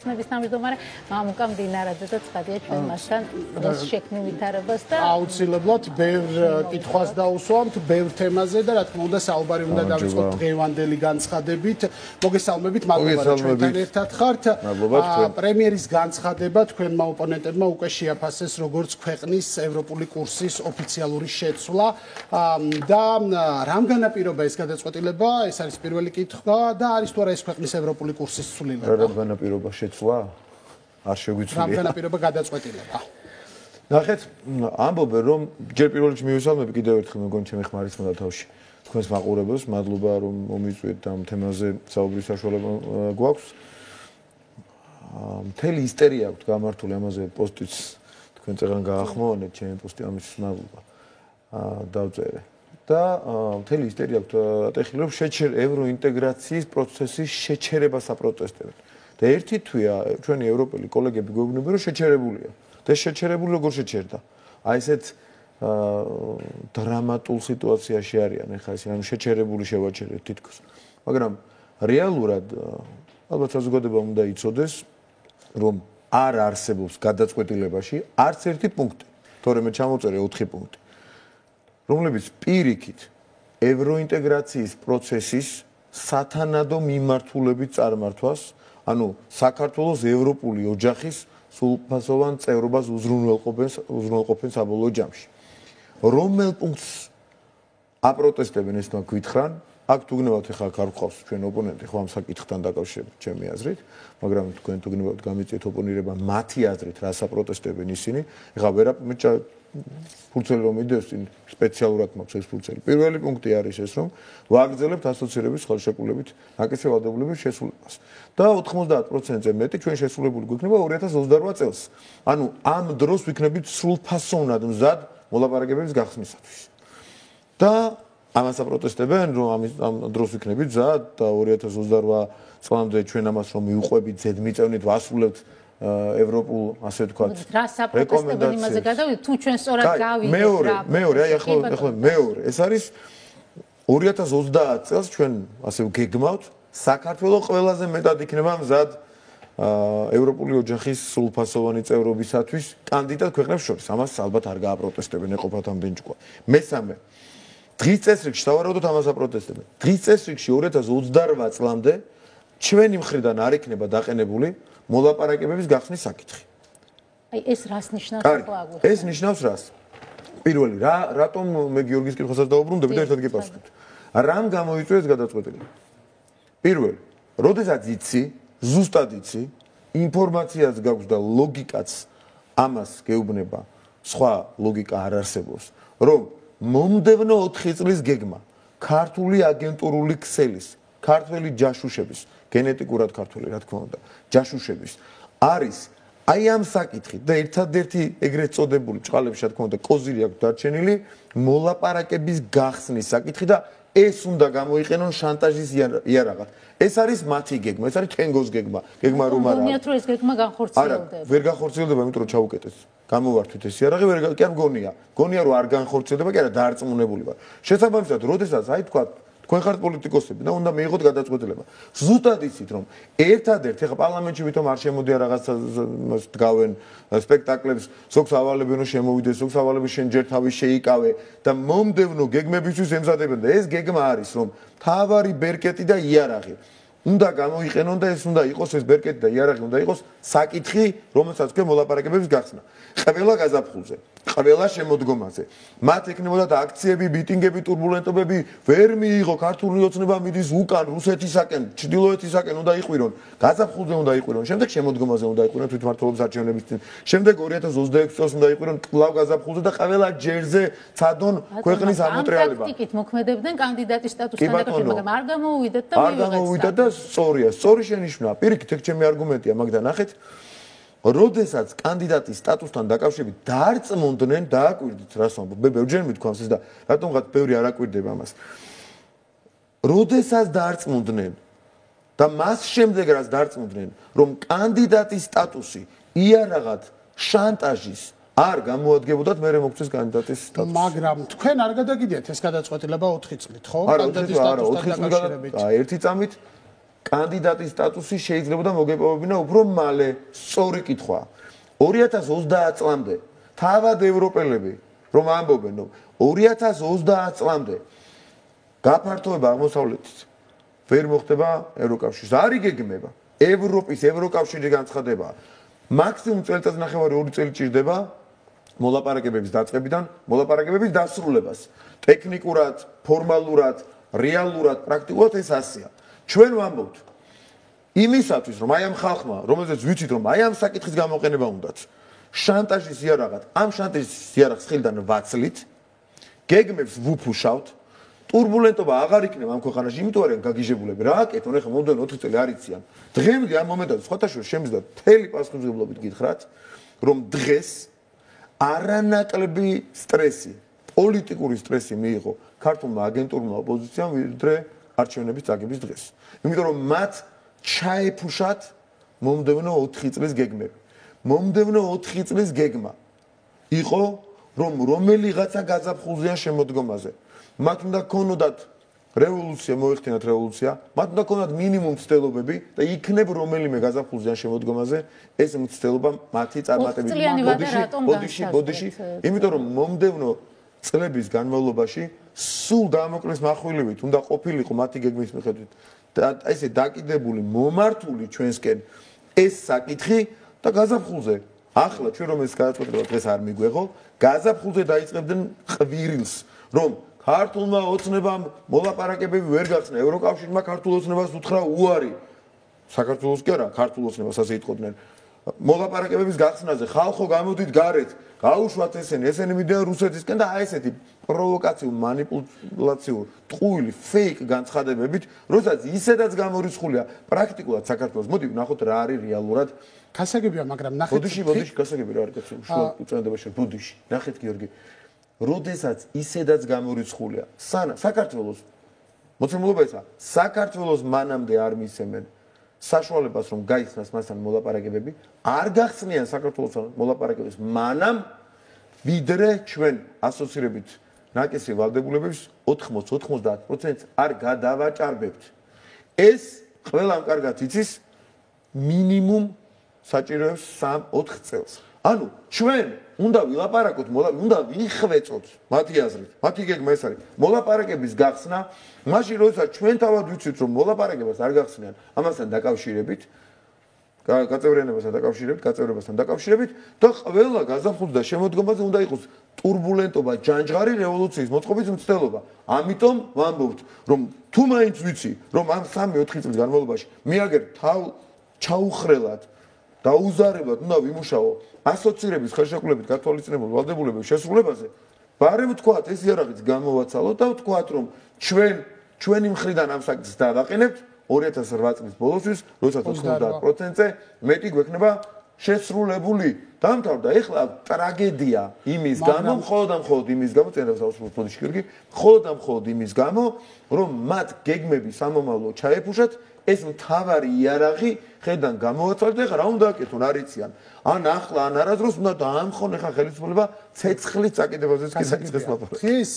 ნების თავმჯდომარე მამუკა მდინარაძე და ცხადია ჩვენ მასთან დღეს შექმნილ ვითარებას და აუცილებლად ბევრ კითხვას დაუსვამთ, ბევრ თემაზე და რა თქმა უნდა საუბარი უნდა დავიწყოთ დღევანდელი განცხადებით. მოგესალმებით, მადლობა რომ ჩვენთან ერთად ხართ. პრემიერის განცხადება თქვენმა ოპონენტებმა უკვე შეაფასეს როგორც ქვეყნის ევროპული კურსის ოფიციალური შეცვლა და რამ განაპირობა ეს გადაწყვეტილება? ეს არის პირველი კითხვა და არის თუ არა ეს ქვეყნის ევროპული კურსის ცვლილება? რა განაპირობა შეცვლა? არ შეგვიძლია. რამ განაპირობა გადაწყვეტილება? ნახეთ, ამბობენ რომ ჯერ პირველ რიგში მივესალმები კიდევ ერთხელ მეგონი ჩემი ხმარიც მოდა თავში. თქვენს მაყურებელს, მადლობა რომ მომიწვიეთ ამ თემაზე საუბრის საშუალება გვაქვს. მთელი ისტერია აქვს გამართული ამაზე პოსტიც თქვენ წეგან გაახმოვანეთ ჩემი პოსტი ამის მადლობა. დავწერე. და მთელი ისტერია აქვს ატეხილებ ევროინტეგრაციის პროცესის შეჩერება საპროტესტებად. და ერთი თვია ჩვენი ევროპელი კოლეგები გვეუბნებიან რომ შეჩერებულია. და შეჩერებული როგორ შეჩერდა? აი ესეთ დრამატულ სიტუაციაში არიან ახლა ეს ანუ შეჩერებული შევაჩერეთ თითქოს. მაგრამ რეალურად ალბათ საზოგადოებამ უნდა იცოდეს რომ არ არსებობს გადაწყვეტილებაში არც ერთი პუნქტი. თორემ ჩამოწერე 4 პუნქტი. რომლებიც პირიქით ევროინტეგრაციის პროცესის სათანადო მიმართულებით წარმართვას, ანუ საქართველოს ევროპული ოჯახის სრულფასოვან წევრობას უზრუნველყოფენ საბოლოო ჯამში. რომელ პუნქტს აპროტესტებენ ეს თქვენ აქ თუ გნებავთ ახლა არ გვყავს ჩვენ ოპონენტი ხო ამ საკითხთან დაკავშირებით ჩემი აზრით, მაგრამ თქვენ თუ გნებავთ გამიწიეთ ოპონირება მათი აზრით რა საპროტესტებენ ისინი, ეხლა ფურცელი რომ მიდევს წინ სპეციალურად მაქვს ეს ფურცელი. პირველი პუნქტი არის ეს რომ ვაგრძელებთ ასოცირების ხელშეკრულებით ნაკისრი ვალდებულების შესრულებას. და 90%-ზე მეტი ჩვენ შესრულებული გვიქნება 2028 წელს. ანუ ამ დროს ვიქნებით სრულფასოვნად მზად მოლაპარაკებების გახსნისათვის. და ამას აპროტესტებენ რომ ამ დროს ვიქნებით მზად და 2028 წლამდე ჩვენ ამას რომ მივყვებით ზედმიწევნით ვასრულებთ ევროპულ ასე ვთქვათ რეკომენდაციებს იმაზე გადავიდეთ თუ ჩვენ სწორად გავიგეთ რა მეორე აი ახლა მეორე ეს არის 2030 წელს ჩვენ ასე გეგმავთ საქართველოს ყველაზე მეტად იქნება მზად ევროპული ოჯახის სრულფასოვანი წევრობისათვის კანდიდატ ქვეყნებს შორის ამას ალბათ არ გააპროტესტებენ ეყოფათ ამდენი ჭკუა მესამე დღის წესრიგში სავარაუდოდ ამას აპროტესტებენ დღის წესრიგში 2028 წლამდე ჩვენი მხრიდან არ იქნება დაყენებული მოლაპარაკებების გახსნის საკითხი. აი ეს რას ნიშნავს ახლა აგვიხსნა? ეს ნიშნავს რას? პირველი, რატომ მე გიორგის კითხვასაც დაუბრუნდები და ერთად გიპასუხებთ. რამ გამოიწვია ეს გადაწყვეტილება? პირველი, როდესაც იცი, ზუსტად იცი, ინფორმაციაც გაქვს და ლოგიკაც ამას გეუბნება, სხვა ლოგიკა არ არსებობს, რომ მომდევნო 4 წლის გეგმა ქართული აგენტურული ქსელის, ქართველი ჯაშუშების გენეტიკურად ქართველი რა თქმა უნდა ჯაშუშების არის აი ამ საკითხით და ერთადერთი ეგრეთ წოდებული ჭყალებში რა თქმა უნდა კოზირი აქვს დარჩენილი მოლაპარაკების გახსნის საკითხი და ეს უნდა გამოიყენონ შანტაჟის იარაღად ეს არის მათი გეგმა ეს არის თენგოს გეგმა რომ არა გონიათ რომ ეს გეგმა განხორციელდება არა ვერ განხორციელდება იმიტომ რომ ჩაუკეტეს გამოვართვით ეს იარაღი ვერ კი არ გონია რომ არ განხორციელდება კი არა დაარწმუნებული ვარ შესაბამისად როდესაც აი თქვა თქვენ ხართ პოლიტიკოსები და უნდა მიიღოთ გადაწყვეტილება. ზუსტად იცით რომ ერთადერთ ეხა პარლამენტში ვითომ არ შემოდია რაღაცა დგავენ სპექტაკლებს, სოქს ავალებენ რომ შემოვიდეს, სოქს ავალები შენ ჯერ თავი შეიკავე და მომდევნო გეგმებისთვის ემზადებიან და ეს გეგმა არის რომ თავარი ბერკეტი და იარაღი უნდა გამოიყენონ და ეს უნდა იყოს ეს ბერკეტი და იარაღი უნდა იყოს საკითხი, რომელსაც ქვია მოლაპარაკებების გახსნა. ყველა გაზაფხულზე ყველა შემოდგომაზე. მათ ეკნებოდათ აქციები, მიტინგები, турბულენტობები, ვერ მიიღო ქართული ოცნება მიდის უკან რუსეთისაკენ, ჩრდილოეთისაკენ უნდა იყვირონ, გაზაფხულზე უნდა იყვირონ, შემდეგ შემოდგომაზე უნდა იყვირონ თვითმმართველობის არჩევნების წინ. შემდეგ 2026 წელს უნდა იყვირონ კლავ გაზაფხულზე და ყველა ჯერზე წადონ ქვეყნის ამოტრიალება. ამ ტაქტიკით მოქმედებდნენ კანდიდატის სტატუსთან დაკავშირებით, მაგრამ არ გამოუვიდეთ და არ გამოვიდეთ და სწორია, სწორი შენიშვნაა. პირიქით ეგ ჩემი არგუმენტია, მაგ და ნახეთ. როდესაც კანდიდატის სტატუსთან დაკავშირებით დაარწმუნდნენ, დააკვირდით რას ვამბობ, მე ბევრჯერ მithქვამს ეს და რატომღაც ბევრი არ აკვირდება ამას. როდესაც დაარწმუნდნენ და მას შემდეგ რაც დაარწმუნდნენ, რომ კანდიდატის სტატუსი იარაღად შანტაჟის არ გამოადგებოდათ, მე მოგწეს კანდიდატის სტატუსი. მაგრამ თქვენ არ გადაგიდიათ ეს გადაწყვეტილება 4 წლით, ხო? კანდიდატის სტატუსთან დაკავშირებით. არა, 4 წლით, ერთი წამით კანდიდატის სტატუსი შეიძლება მოგეპოვებინა უფრო მალე. სწორი კითხვა. 2030 წლამდე თავად ევროპელები რომ ამბობენ, რომ 2030 წლამდე გაფართოება აღმოსავლეთის ვერ მოხდება ევროკავშირს. არ იგეგმება. ევროპის ევროკავშირი განცხადება. მაქსიმუმ წელიწად ნახევარი 2 წელი ჭირდება მოლაპარაკებების დაწყებიდან მოლაპარაკებების დასრულებას. ტექნიკურად, ფორმალურად, რეალურად, პრაქტიკულად ეს ასეა. ჩვენ ვამბობთ იმისათვის, რომ აი ამ ხალხმა, რომელზეც ვიცით, რომ აი ამ საკითხის გამოყენება უნდათ, შანტაჟის იარაღად, ამ შანტაჟის იარაღს ხილდან ვაცლით, გეგმებს ვუფუშავთ, ტურბულენტობა აღარ იქნება ამ ქვეყანაში, იმიტომ რომ გაგიჟებულები რა აკეთონ, ეხლა მომდევნო 4 წელი არ იციან. დღემდე ამ მომენტად სხვათაშორის შემიძლია მთელი პასუხისმგებლობით გითხრათ, რომ დღეს არანაკლები სტრესი, პოლიტიკური სტრესი მიიღო ქართულმა აგენტურმა ოპოზიციამ ვიდრე არჩევნების წაგების დღეს. იმიტომ რომ მათ ჩაეფუშათ მომდევნო 4 წლის გეგმები. მომდევნო 4 წლის გეგმა იყო, რომ რომელიღაცა გაზაფხულზეა შემოდგომაზე. მათ უნდა ქონოდათ რევოლუცია, მოეხდინათ რევოლუცია, მათ უნდა ქონოდათ მინიმუმ ცდელობები და იქნებ რომელიმე გაზაფხულზეა შემოდგომაზე ეს მცდელობა მათი წარმატებით. ბოდიში, იმიტომ რომ მომდევნო წლების განმავლობაში სულ დამოკლის מחვილივით უნდა ყოფილიყო მათი გეგმის მიხედვით და ესე დაკიდებული მომართული ჩვენსკენ ეს საკითხი და გაზაფხულზე ახლა ჩვენ რომ ეს გადაწყვეტილება დღეს არ მიგვეღო გაზაფხულზე დაიწყებდნენ ყვირილს რომ ქართულმა ოცნებამ მოლაპარაკებები ვერ გახსნა ევროკავშირმა ქართულ ოცნებას უთხრა უარი საქართველოს კი არა ქართულ ოცნებას ასე იტყოდნენ მოლაპარაკებების გახსნაზე ხალხო გამოდით გარეთ გაუშვათ ესენი მიდიან რუსეთისკენ და აი ესეთი პროვოკაციულ მანიპულაციურ ტყუილი ფეიქ განცხადებებით როდესაც ისედაც გამორიცხულია პრაქტიკულად საქართველოს მოდი ვნახოთ რა არის რეალურად გასაგებია მაგრამ ნახეთ ბოდიში გასაგები რა არის კაცო შუა უწენდებაში ბოდიში ნახეთ გიორგი როდესაც ისედაც გამორიცხულია საქართველოს მოცემულობა ისა საქართველოს მანამდე არ მისცემენ საშუალებას რომ გაიხსნას მასთან მოლაპარაკებები არ გახსნიან საქართველოსთან მოლაპარაკებებს მანამ ვიდრე ჩვენ ასოცირებით ნაკისრი ვალდებულებებს 80-90% არ გადავაჭარბებთ ეს ყველამ კარგად იცის მინიმუმ საჭიროებს 3-4 წელს ანუ ჩვენ უნდა ვილაპარაკოთ უნდა ვიხვეწოთ მათი აზრით მათი გეგმა ეს არის მოლაპარაკების გახსნა მაშინ როდესაც ჩვენ თავად ვიცით რომ მოლაპარაკებას არ გახსნიან ამასთან დაკავშირებით გაწევრებასთან დაკავშირებით და ყველა გაზაფხულს და შემოდგომაზე უნდა იყოს ტურბულენტობა ჯანჯღარი რევოლუციის მოწყობის მცდელობა ამიტომ ვამბობთ რომ თუ მაინც ვიცი რომ ამ 3-4 წლის განმავლობაში მიაგერ თავ ჩაუხრელად დაუზარებლად უნდა ვიმუშაო ასოცირების ხელშეკრულებით გათვალისწინებულ ვალდებულებების შესრულებაზე ბარემ ვთქვათ ეს იარაღიც გამოვაცალოთ და ვთქვათ რომ ჩვენი მხრიდან ამ საკითხს დავაყენებთ 2008 წლის ბოლოსთვის როდესაც 90%-ზე მეტი გვექნება შესრულებული დამთავრდა ეხლა ტრაგედია იმის გამო მხოლოდ იმის გამო წერავს აუსრულებელში გიორგი მხოლოდ იმის გამო რომ მათ გეგმები სამომავლო ჩაეფუშათ ეს მთავარი იარაღი ხედან გამოვაცვალეთ ეხლა რა უნდა აკეთონ არ იციან ან ახლა ან არასდროს უნდა დაამხონ ეხლა ხელისუფლება ცეცხლის წაკიდებაზეც კი საკითხს ლაპარაკობს დღეს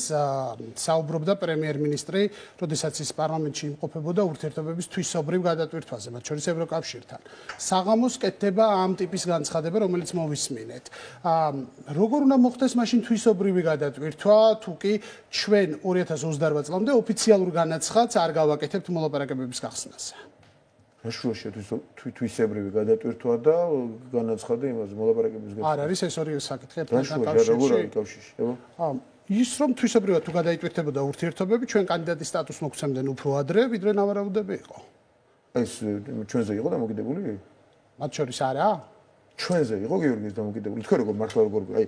საუბრობდა პრემიერ-მინისტრი როდესაც ის პარლამენტში იმყოფებოდა ურთიერთობების თვისობრივ გადატვირთვაზე მათ შორის ევროკავშირთან საღამოს კეთდება ამ ტიპის განცხადება რომელიც მოვისმინეთ როგორ უნდა მოხდეს მაშინ თვისობრივი გადატვირთვა თუ კი ჩვენ 2028 წლამდე ოფიციალურ განაცხადს არ გავაკეთებთ მოლაპარაკებების გახსნაზეაშუაშია თვისებრივი გადატვირთვა და განაცხადა იმაზე მოლაპარაკების გახსნა. არ არის ეს ორი საკითხი კავშირში. ის რომ თვისებრივად თუ გადაიტვირთებოდა ურთიერთობები, ჩვენ კანდიდატის სტატუსს მოგცემდნენ უფრო ადრე, ვიდრე ნავარაუდები იყო. ეს ჩვენზე იყო დამოკიდებული? მათ შორის არა? ჩვენზე იყო გიორგის დამოკიდებული. თქვენ როგორ მართლა როგორ აი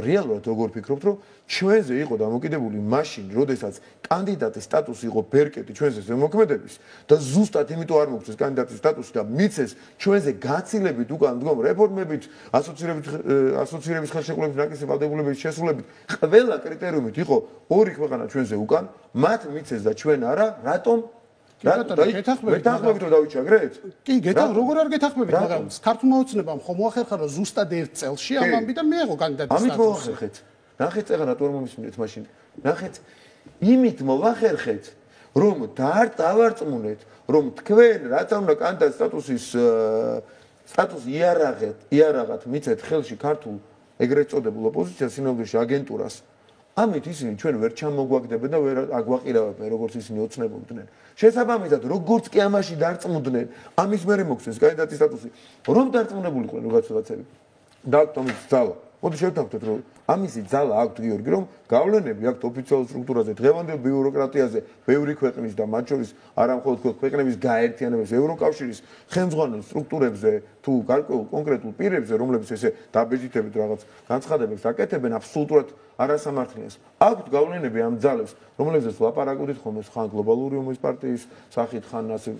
რეალურად როგორ ფიქრობთ რომ ჩვენზე იყო დამოკიდებული მაშინ როდესაც კანდიდატის სტატუსი იყო ბერკეტი ჩვენზე ზემოქმედების და ზუსტად იმიტომ არ მოგწეს კანდიდატის სტატუსი და მიცეს ჩვენზე გაცილებით უკან მდგომ რეფორმებით ასოცირების ხელშეკრულების ნაკისრი ვალდებულებების შესრულებით ყველა კრიტერიუმით იყო ორი ქვეყანა ჩვენზე უკან მათ მიცეს და ჩვენ არა რატომ გეთახმებით რომ დავიჭაგრეთ? კი, როგორ არ გეთახმებით, მაგრამ ქართულმა ოცნებამ ხომ მოახერხა რომ ზუსტად 1 წელში ამ ამბიდან მიიღო კანდიდატის სტატუსი. ამით მოახერხეთ. ნახეთ, ეხლა რატომ მომისმინეთ მაშინ. ნახეთ, იმით მოახერხეთ, რომ დავარწმუნეთ, რომ თქვენ რაც უნდა კანდიდატ სტატუსი იარაღად მიცეთ ხელში ქართულ ეგრეთ წოდებულ ოპოზიციას სინამდვილეში აგენტურას. ამით ისინი ჩვენ ვერ ჩამოგვაგდებენ და ვერ აგვაყირავებენ, როგორც ისინი ოცნებობდნენ. შესაბამისად, როგორც კი ამაში დარწმუნდნენ, ამის მერე მოგვცეს კანდიდატის სტატუსი, რომ დარწმუნებულიყვნენ რაღაცები. დააქვთ ამის ძალა. მოდი შევთანხმდეთ, რომ ამისი ძალა აქვთ გიორგი, რომ გავლენები აქვთ ოფიციალურ სტრუქტურაზე, დღევანდელ ბიუროკრატიაზე, ბევრი ქვეყნის და მათ შორის არა მხოლოდ ქვეყნების გაერთიანების, ევროკავშირის ხელმძღვანელ სტრუქტურებზე თუ გარკვეულ კონკრეტულ პირებზე, რომლებიც ესე დაბეჭდებით რაღაც განცხადებებს აკეთებენ, აბსოლუტურად არასამართლიანს. აქვთ გავლენები ამ ძალებს, რომლებზეც ლაპარაკობდით ხოლმე ხან გლობალური ომის პარტიის სახით, ხან ასე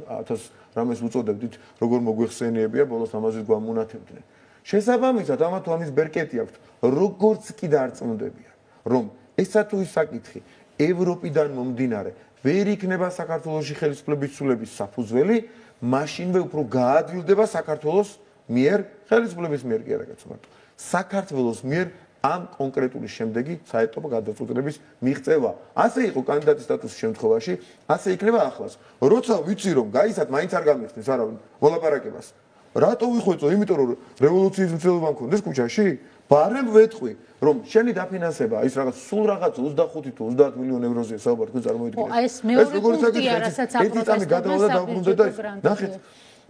1000 რამეს უწოდებდით, როგორ მოგვეხსენიებია, ბოლოს ამაზე გვამონათებდნენ. შესაბამისად, ამათ ამის ბერკეტი აქვთ, როგორც კი დარწმუნდებიან, რომ ესა თუ ის საკითხი ევროპიდან მომდინარე ვერ იქნება საქართველოში ხელისუფლების ცვლილების საფუძველი, მაშინვე უფრო გაადვილდება საქართველოს მიერ, ხელისუფლების მიერ კი არა კაცო მარტო, საქართველოს მიერ ამ კონკრეტული შემდეგი საეტაპო გადაწყვეტილების მიღწევა. ასე იყო კანდიდატის სტატუსის შემთხვევაში, ასე იქნება ახლაც. როცა ვიცი რომ გაიცათ, მაინც არ გამიხსნის არავინ მოლაპარაკებას. რატო ვიხვეწო? იმიტომ რომ რევოლუციის მცდელობა მქონდეს ქუჩაში? ბარემ ვეთყვი, რომ შენი დაფინანსება ის რაღაც სულ რაღაც 25 თუ 30 მილიონი ევროზეა საუბარი, თქვენ წარმოიდგინეთ. ეს მეორე პუნქტია, რასაც აპროტესტებენ და ნახეთ,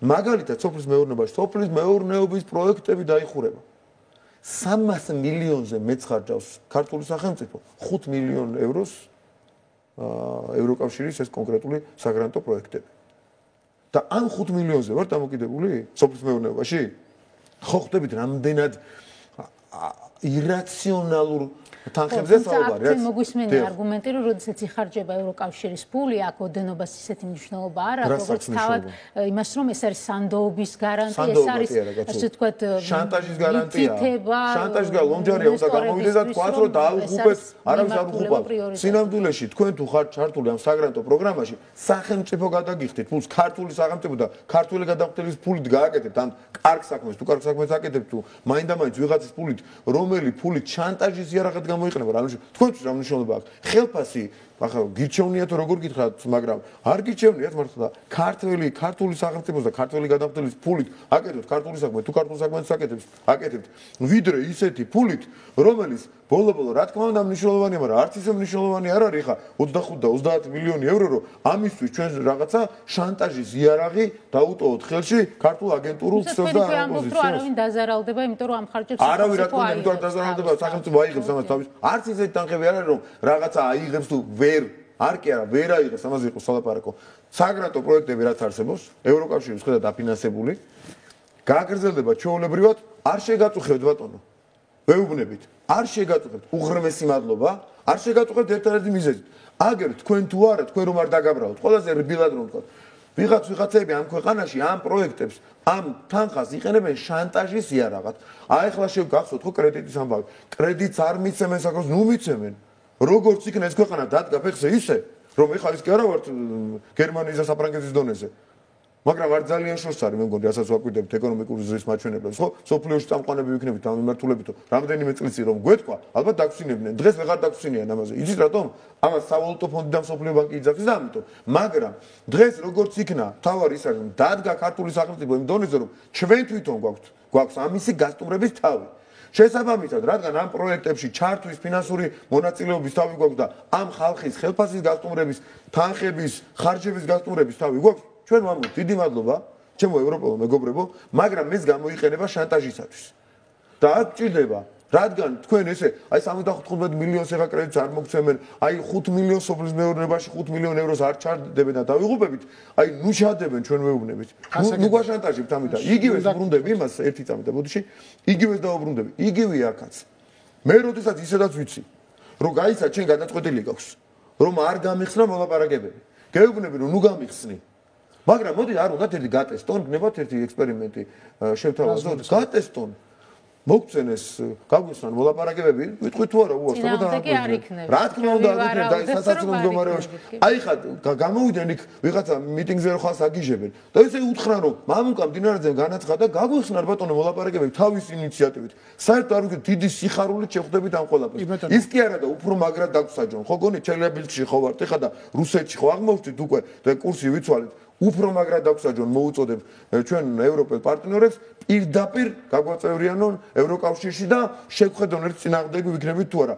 მაგალითად, სოფლის მეურნეობაში, სოფლის მეურნეობის პროექტები დაიხურება. 300 მილიონზე მეცხარჯავს ქართული სახელმწიფო 5 მილიონ ევროს ევროკავშირის ეს კონკრეტული საგრანტო პროექტები. და ამ 5 მილიონზე ვარ დამოკიდებული სოფლის მეურნეობაში? ხო ხვდებით რამდენად ირაციონალურ თანხებზე საუბარი, რაც მოგვისმენია არგუმენტი, რომ როდესაც იხარჯება ევროკავშირის ფული, აქ ოდენობას ისეთი მნიშვნელობა არ აქვს, როგორც თავად იმას, რომ ეს არის სანდოობის გარანტია, ეს არის ასე ვთქვათ, შანტაჟის გარანტია. შანტაჟის ლომჯარია უნდა გამოვიდეს და თქვათ, რომ დაუღუპეთ, არავის არ უღუპავთ. სინამდვილეში თქვენ თუ ხართ ჩართული ამ საგრანტო პროგრამაში, სახელმწიფო გადაგიხდით ფულს, ქართული სახელმწიფო და ქართული გადამხდელის ფულით გააკეთებთ ამ კარგ საქმეს, თუ კარგ საქმეს აკეთებთ, თუ მაინდა-მაინც ვიღაცის ფულით, რომელი ფულით შანტაჟის იარაღად გამოიყენება, რა თქვენთვის რა მნიშვნელობა აქვს? ხელფასი ახლა გირჩევნიათ როგორ გითხრათ, მაგრამ არ გირჩევნიათ მართლა ქართული სახელმწიფოს და ქართული გადამხდელის ფულით აკეთებთ ქართული საქმე, თუ ქართულ საქმეს აკეთებთ, ვიდრე ისეთი ფულით, რომელიც ბოლო-ბოლო რა თქმა უნდა მნიშვნელოვანია, მაგრამ არც ისე მნიშვნელოვანი არ არის ხა 25 და 30 მილიონი ევრო, რომ ამისთვის ჩვენ რაღაცა შანტაჟის იარაღი დაუტოვოთ ხელში ქართულ აგენტურულ ცდას და ოპოზიციას. არავინ დაზარალდება, იმიტომ რომ ამ ხარჯებს არავინ რა თქმა უნდა დაზარალდება, სახელმწიფო აიღებს ამას თავის. არც ისეთი თანხები არ არის, რომ რაღაცა აიღებს თუ არ კი არა, ვერ აიღებს, ამაზე იყო სალაპარაკო. საგრანტო პროექტები რაც არსებობს, ევროკავშირის ხედავთ დაფინანსებული, გაგრძელდება ჩვეულებრივად, არ შეგაწუხებთ ბატონო. ვეუბნებით, არ შეგაწუხებთ, უღრმესი მადლობა, არ შეგაწუხებთ ერთადერთი მიზეზით. აგერ თქვენ თუ არა, თქვენ რომ არ დაგაბრალოთ, ყველაზე რბილად რომ ვთქვათ. ვიღაცები ამ ქვეყანაში ამ პროექტებს, ამ თანხას იყენებენ შანტაჟის იარაღად. ახლა შევგახსოვთ ხო კრედიტის ამბავი. კრედიტს არ მიცემენ საქართველოს, ნუ მიცემენ. როგორც იქნა ეს ქვეყანა დადგა ფეხზე ისე, რომ ეხლა ის კი არა ვართ გერმანიის და საფრანგეთის დონეზე. მაგრამ არ ძალიან შორს არის, მე მგონი, რასაც ვაკვირდებით ეკონომიკური ზრდის მაჩვენებლებს, ხო? სოფლიოში წამყვანები ვიქნებით ამ მიმართულებითო. რამდენიმე წლიწი რომ გვეთქვა, ალბათ დაგგვსინებდნენ. დღეს ვეღარ დაგგვსინიან ამაზე. იცით რატომ? ამას სავალუტო ფონდი და მსოფლიო ბანკი იძახის და ამიტომ. მაგრამ დღეს როგორც იქნა, თავარი ის არის, რომ დადგა ქართული სახელმწიფო იმ დონეზე, რომ ჩვენ თვითონ გვაქვს ამისი გასტუმრების თავი. შესაბამისად, რადგან ამ პროექტებში ჩართვის ფინანსური მონაწილეობის თავი გვაქვს და ამ ხალხის ხელფასის გასტუმრების, თანხების, ხარჯების გასტუმრების თავი გვაქვს, ჩვენ ვამბობთ, დიდი მადლობა, ჩემო ევროპელო მეგობრებო, მაგრამ ეს გამოიყენება შანტაჟისათვის. და არ გჭირდება, რადგან თქვენ ესე, აი 75 მილიონს ეხა კრედიტს არ მოგცემენ, აი 5 მილიონს სოფლის მეურნეობაში 5 მილიონ ევროს არ ჩარდებენ და დავიღუპებით, აი ნუ ჩადებენ ჩვენ მეუბნებით. ნუ გვაშანტაჟებთ ამიტომ. იგივეს ვბრუნდები იმას ერთი წამი და ბოდიში, იგივეს დავუბრუნდები. იგივე აქაც. მე როდესაც ისედაც ვიცი, რომ გაიცა ჩვენ გადაწყვეტილი გაქვს, რომ არ გამიხსნა მოლაპარაკებები. გეუბნები რომ ნუ გამიხსნი. მაგრამ მოდი არ უნდათ ერთი გატესტონ, გნებათ ერთი ექსპერიმენტი შევთავაზოთ, გატესტონ. მოგწენეს გაგვიხსნან მოლაპარაკებები, ვიტყვი თუ არა უარს, რა თქმა უნდა, და სასაცილო მდგომარეობაში. აი ხა გამოვიდნენ იქ ვიღაცა მიტინგზე რო ხალხს აგიჟებენ. და ისე უთხრან რომ მამუკა მდინარეზე განაცხადა, გაგვიხსნან ბატონო მოლაპარაკებები თავის ინიციატივით. საერთოდ არ ვიგეთ დიდი სიხარულით შეხვდებით ამ ყველაფერს. ის კი არა და უფრო მაგრად დაგვსაჯონ. ხო გონი ჩელაბილში ხო ვართ ეხა და რუსეთში ხო აღმოვჩით უკვე და კურსი ვიცვალეთ. უფრო მაგრად დაგვსაჯონ მოუწოდებ ჩვენ ევროპელ პარტნიორებს პირდაპირ გაგვაწევრიანონ ევროკავშირში და შევხედონ ერთ წინააღმდეგი ვიქნებით თუ არა.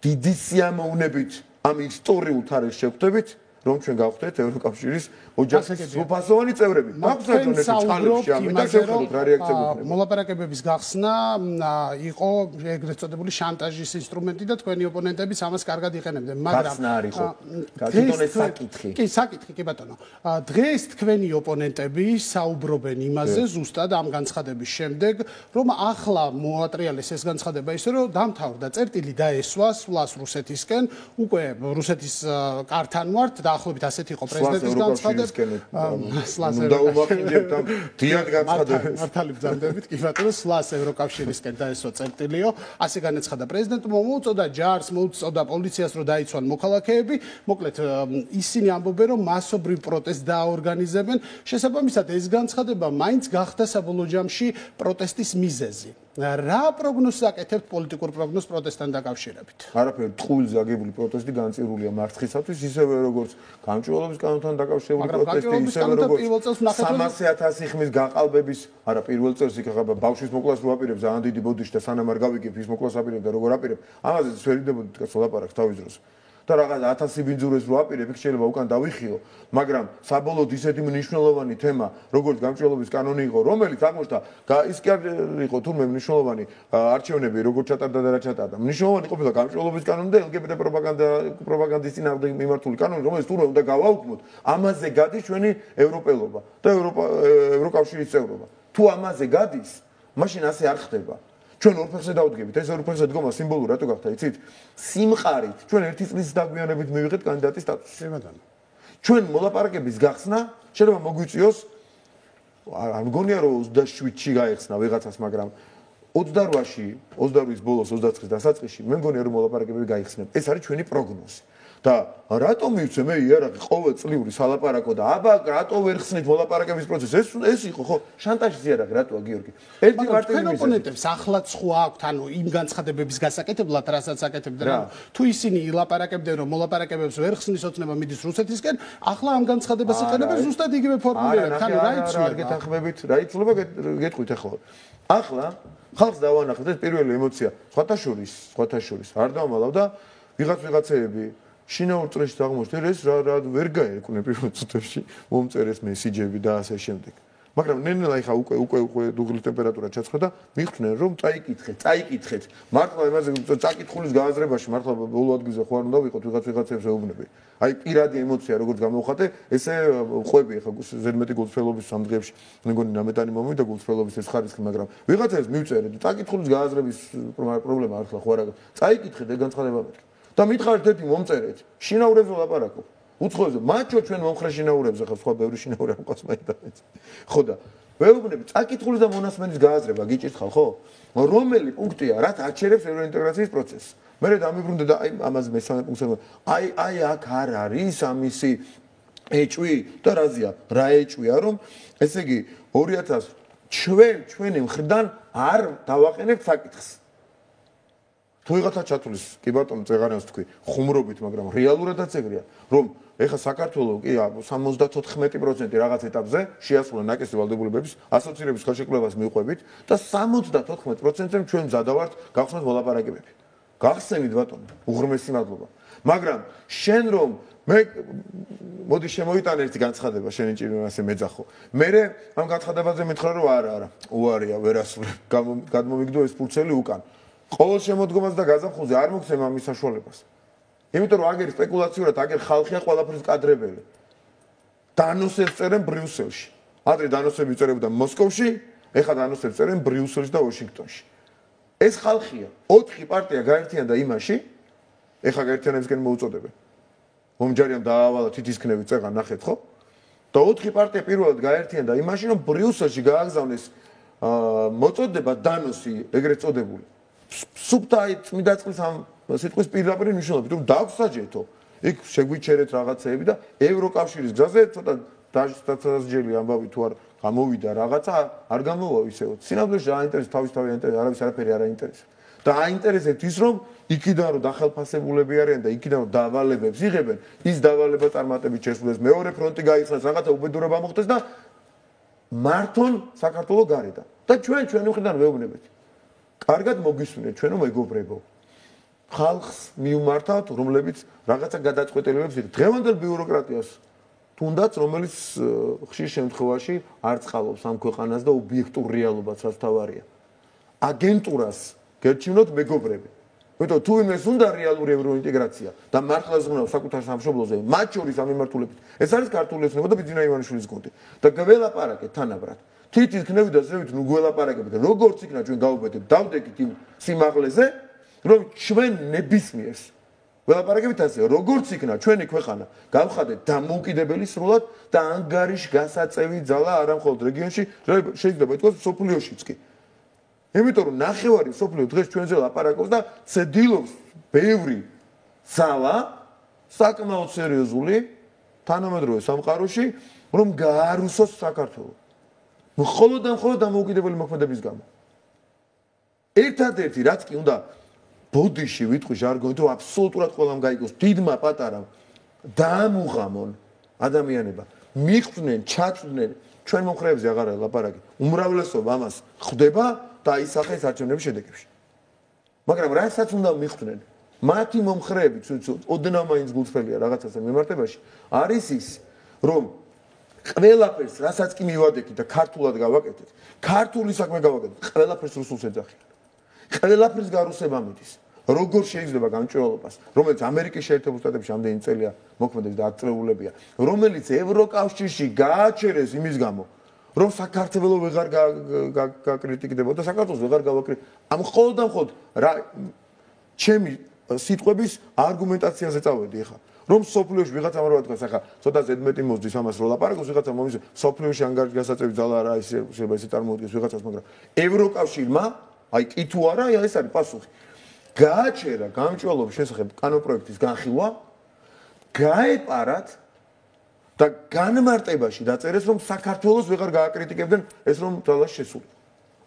დიდი სიამოვნებით ამ ისტორიულ თარიღს შევხვდებით, რომ ჩვენ გავხდეთ ევროკავშირის ოჯახის სრულფასოვანი წევრები. მაგსაჯონ ეს ჩხალებში ამიტომ შევხედოთ რა რეაქცია გვქონდა. მოლაპარაკებების გახსნა იყო ეგრეთ წოდებული შანტაჟის ინსტრუმენტი და თქვენი ოპონენტებიც ამას კარგად იყენებდნენ, მაგრამ გახსნა არ იყო. გაკეთონ ეს საკითხი. კი, საკითხი კი ბატონო. დღეს თქვენი ოპონენტები საუბრობენ იმაზე ზუსტად ამ განცხადების შემდეგ, რომ ახლა მოატრიალეს ეს განცხადება ისე რომ დამთავრდა წერტილი დაესვა სვლას რუსეთისკენ, უკვე რუსეთის კართან ვართ დაახლოებით ასეთი იყო პრეზიდენტის განცხადება. მართალი ბრძანდებით კი ბატონო სვლას ევროკავშირისკენ დაესვა წერტილიო ასე განაცხადა პრეზიდენტმა მოუწოდა ჯარს მოუწოდა პოლიციას რომ დაიცვან მოქალაქეები მოკლედ ისინი ამბობენ რომ მასობრივ პროტესტს დააორგანიზებენ შესაბამისად ეს განცხადება მაინც გახდა საბოლოო ჯამში პროტესტის მიზეზი რა პროგნოზს აკეთებთ პოლიტიკურ პროგნოზს პროტესტთან დაკავშირებით არაფერი ტყუილზე აგებული პროტესტი განწირულია მარცხისათვის ისევე როგორც გამჭვირვალობის კანონთან დაკავშირებული პროტესტი ისევე როგორც 300,000 ხმის გაყალბების არა პირველ წელს იქ ახლა ბავშვის მოკლას რო აპირებ ძალიან დიდი ბოდიში და სანამ არ გავიგებ ის მოკლას აპირებ და როგორ აპირებ ამაზე ვერიდებოდი თქვა ლაპარაკს თავის დროს და რაღაც 1000 ბინძურეს რო აპირებ იქ შეიძლება უკან დავიხიო მაგრამ საბოლოოდ ისეთი მნიშვნელოვანი თემა როგორც გამჭვირვალობის კანონი იყო რომელიც აღმოჩნდა ის კი არ იყო თურმე მნიშვნელოვანი არჩევნები როგორც ჩატარდა და რა ჩატარდა მნიშვნელოვანი ყოფილა გამჭვირვალობის კანონი და LGBT პროპაგანდის წინააღმდეგ მიმართული კანონი რომელიც თურმე უნდა გავაუქმოთ ამაზე გადის ჩვენი ევროპელობა და ევროკავშირის წევრობა თუ ამაზე გადის მაშინ ასე არ ხდება ჩვენ ორფეხზე დავდგებით ეს ორფეხზე დგომა სიმბოლური რატო გახდა იცით სიმყარით ჩვენ ერთი წლის დაგვიანებით მივიღეთ კანდიდატის სტატუსი ჩვენ მოლაპარაკების გახსნა შეიძლება მოგვიწიოს არ მგონია რომ 27-ში გაეხსნა ვიღაცას მაგრამ 28-ში 28-ის ბოლოს 29-ის დასაწყისში მე მგონია რომ მოლაპარაკებები გაიხსნება ეს არის ჩვენი პროგნოზი და რატომ მივცე მე იარაღი ყოველწლიური სალაპარაკო და აბა რატო ვერ ხსნით მოლაპარაკების პროცესს ეს იყო ხო შანტაჟის იარაღი რატოა გიორგი ერთი მარტივი მიზეზი ოპონენტებს ახლაც ხო აქვთ ანუ იმ განცხადებების გასაკეთებლად რასაც აკეთებდნენ ანუ თუ ისინი ილაპარაკებდნენ რომ მოლაპარაკებებს ვერ ხსნის ოცნება მიდის რუსეთისკენ ახლა ამ განცხადებას იყენებენ ზუსტად იგივე ფორმულირებით ანუ რა იცვლება გეთანხმებით რა იცვლება გეტყვით ახლა ხალხს დავანახეთ ეს პირველი ემოცია სხვათა შორის არ დავმალავ და ვიღაცეები შინაურ წრეში აღმოჩნდა ეს რა ვერ გაერკვნე პირველ წუთებში მომწერეს მესიჯები და ასე შემდეგ. მაგრამ ნენელა ეხა უკვე დუღლის ტემპერატურა ჩაცხდა და მიხვდნენ რომ წაიკითხეთ. მართლა იმაზე წაკითხulis გააზრებაში მართლა ბოლო ადგილზე ხო არ უნდა ვიყოთ ვიღაცებს ეუბნები. აი პირადი ემოცია როგორც გამოვხატე, ესე ყვები ეხა ზედმეტი გულწრფელობის სამ დღეებში მეგონი ნამეტანი მომი და გულწრფელობის ეს ხარისხი, მაგრამ ვიღაცებს მივწერეთ წაკითხulis გააზრების პრობლემა არ ხლა ხო არა. წაიკითხეთ ეგ განცხადება მეთქი. და მითხარით ერთი მომწერეთ შინაურებზე ლაპარაკობ უცხოებზე მაჩო ჩვენ მომხრე შინაურებზე ხო სხვა ბევრი შინაური ამყავს მაინც ხო და ვეუბნები წაკითხული და მონასმენის გააზრება გიჭირხალ ხო რომელი პუნქტია რაც აჩერებს ევროინტეგრაციის პროცესს მე დამიბრუნდა და აი ამაზე მესამე პუნქტზე აი აქ არ არის ამისი ეჭვი და რაზია რა ეჭვია რომ ესე იგი 2000 ჩვენი მხრიდან არ დავაყენებთ საკითხს თუ ვიღაცა ჩათulis კი ბატონო წეღარიანს თქვი ხუმრობით მაგრამ რეალურადაც ეგრეა რომ ეხა საქართველოს კი 74% რაღაც ეტაპზე შეასრულა ნაკისი ვალდებულებების ასოცირების ხელშეკრულებას მიყვებით და 74%-ზე ჩვენ მზადავართ გახსნათ მოლაპარაკებები გახსენით ბატონო უღრმესი მადლობა მაგრამ შენ რომ მე მოდი შემოიტანე ერთი განცხადება შენი ჭირვასე მეძახო მე ამ განცხადებაზე მითხრა რომ არა უარია ვერასრულებ გადმომიგდო ეს ფურცელი უკან ყოველ შემოდგომას და გაზაფხულზე არ მოგცემ ამის საშუალებას. იმიტომ რომ აგერ სპეკულაციურად აგერ ხალხია ყველაფრის კადრებელი. დანოსებს წერენ ბრიუსელში. ადრე დანოსები წერებდა მოსკოვში, ეხლა დანოსებს წერენ ბრიუსელში და ვაშინგტონში. ეს ხალხია 4 პარტია გაერთიანდა იმაში, ეხლა გაერთიანებისკენ მოუწოდებენ. მომჯარიამ დაავალა თითისქნევი წეღან ნახეთ ხო? და 4 პარტია პირველად გაერთიანდა იმაში, რომ ბრიუსელში გააგზავნეს მოწოდება დანოსი ეგრეთ წოდებული. სუბტაი წმინდა წყლის ამ სიტყვის პირდაპირ მნიშვნელობით, რომ დაგვსაჯეთო. იქ შეგვიჩერეთ რაღაცეები და ევროკავშირის გზაზე ცოტა დასჯელი ამბავი თუ არ გამოვიდა რაღაცა არ გამოვა ისევ. სინამდვილეში აინტერესებს თავისთავად აინტერესებს, არაფერი არ აინტერესებს. და აინტერესებს ის რომ იქიდან რომ დახელფასებულები არიან და იქიდან რომ დავალებებს იღებენ, ის დავალება წარმატებით შესრულდეს, მეორე ფრონტი გაიხსნას, რაღაცა უბედურება მოხდეს და მართონ საქართველოს გარედან. და ჩვენი მხრიდან ვეუბნებით. კარგად მოგისმინეთ ჩვენო მეგობრებო. ხალხს მიუმართავთ, რომლებიც რაღაცა გადაწყვეტილებებს იღებს. დღევანდელ ბიუროკრატიას თუნდაც რომელიც ხშირ შემთხვევაში არ წყალობს ამ ქვეყანას და ობიექტურ რეალობას რაც თავარია. აგენტურას გერჩივნოთ მეგობრები. მეტყვი თუ იმეს უნდა რეალური ევროინტეგრაცია და მართლაც უნდა საკუთარ სამშობლოზე, მათ შორის ამ მიმართულებით. ეს არის ქართული ოცნება და ბიძინა ივანიშვილის გუნდი. და გველაპარაკეთ თანაბრად. თითის ქნევით და ზევით ნუ გველაპარაკებით. როგორც იქნა ჩვენ გავუბედეთ, დავდეკით იმ სიმაღლეზე, რომ ჩვენ ნებისმიერს ველაპარაკებით ასე, როგორც იქნა ჩვენი ქვეყანა გავხადეთ დამოუკიდებელი სრულად და ანგარიშ გასაწევი ძალა არა მხოლოდ რეგიონში, შეიძლება ითქვას სოფლიოშიც კი. იმიტომ რომ ნახევარი სოფლიო დღეს ჩვენზე ლაპარაკობს და ცდილობს ბევრი ძალა საკმაოდ სერიოზული თანამედროვე სამყაროში რომ გაარუსოს საქართველოს. მხოლოდ დამოუკიდებელი მოქმედების გამო. ერთადერთი რაც კი უნდა ბოდიში ვიტყვი ჟარგონით რომ აბსოლუტურად ყველამ გაიგოს დიდმა პატარამ დაამუღამონ ადამიანება მიხვდნენ ჩაწვდნენ ჩვენ მომხრეებზე აღარ არის ლაპარაკი უმრავლესობა ამას ხვდება და ისახეს არჩევნების შედეგებში მაგრამ რასაც უნდა მიხვდნენ მათი მომხრეები ოდნავ მაინც გულწრფელია რაღაცაზე მიმართებაში არის ის რომ ყველაფერს რასაც კი მივადექით და ქართულად გავაკეთეთ ქართული საქმე გავაკეთეთ ყველაფერს რუსულს ეძახიან ყველაფერს გარუსება მიდის. როგორ შეიძლება გამჭვირვალობას, რომელიც ამერიკის შეერთებულ შტატებში ამდენი წელია მოქმედებს და აწეულებია, რომელიც ევროკავშირში გააჩერეს იმის გამო, რომ საქართველოს ვეღარ გაკრიტიკდება და საქართველოს ვეღარ გავაკრიტიკებ. ამ მხოლოდ რა ჩემი სიტყვების არგუმენტაციაზე წავედი ხა. რომ სოფლიოში ვიღაცა ამარ ვთქვას, ახლა ცოტა ზედმეტი მოსდის ამას რო ლაპარაკობს, ვიღაცა მომის სოფლიოში ანგარიშ გასაწევი ძალა არა ის შეიძლება ისე წარმოუდგეს ვიღაცას, მაგრამ ევროკავშირმა აი კი თუ არა, ეს არის პასუხი. გააჩერა გამჭვირვალობის შესახებ კანონპროექტის განხილვა, გაეპარათ და განმარტებაში დაწერეს, რომ საქართველოს ვეღარ გააკრიტიკებდნენ ეს რომ ძალას შესული.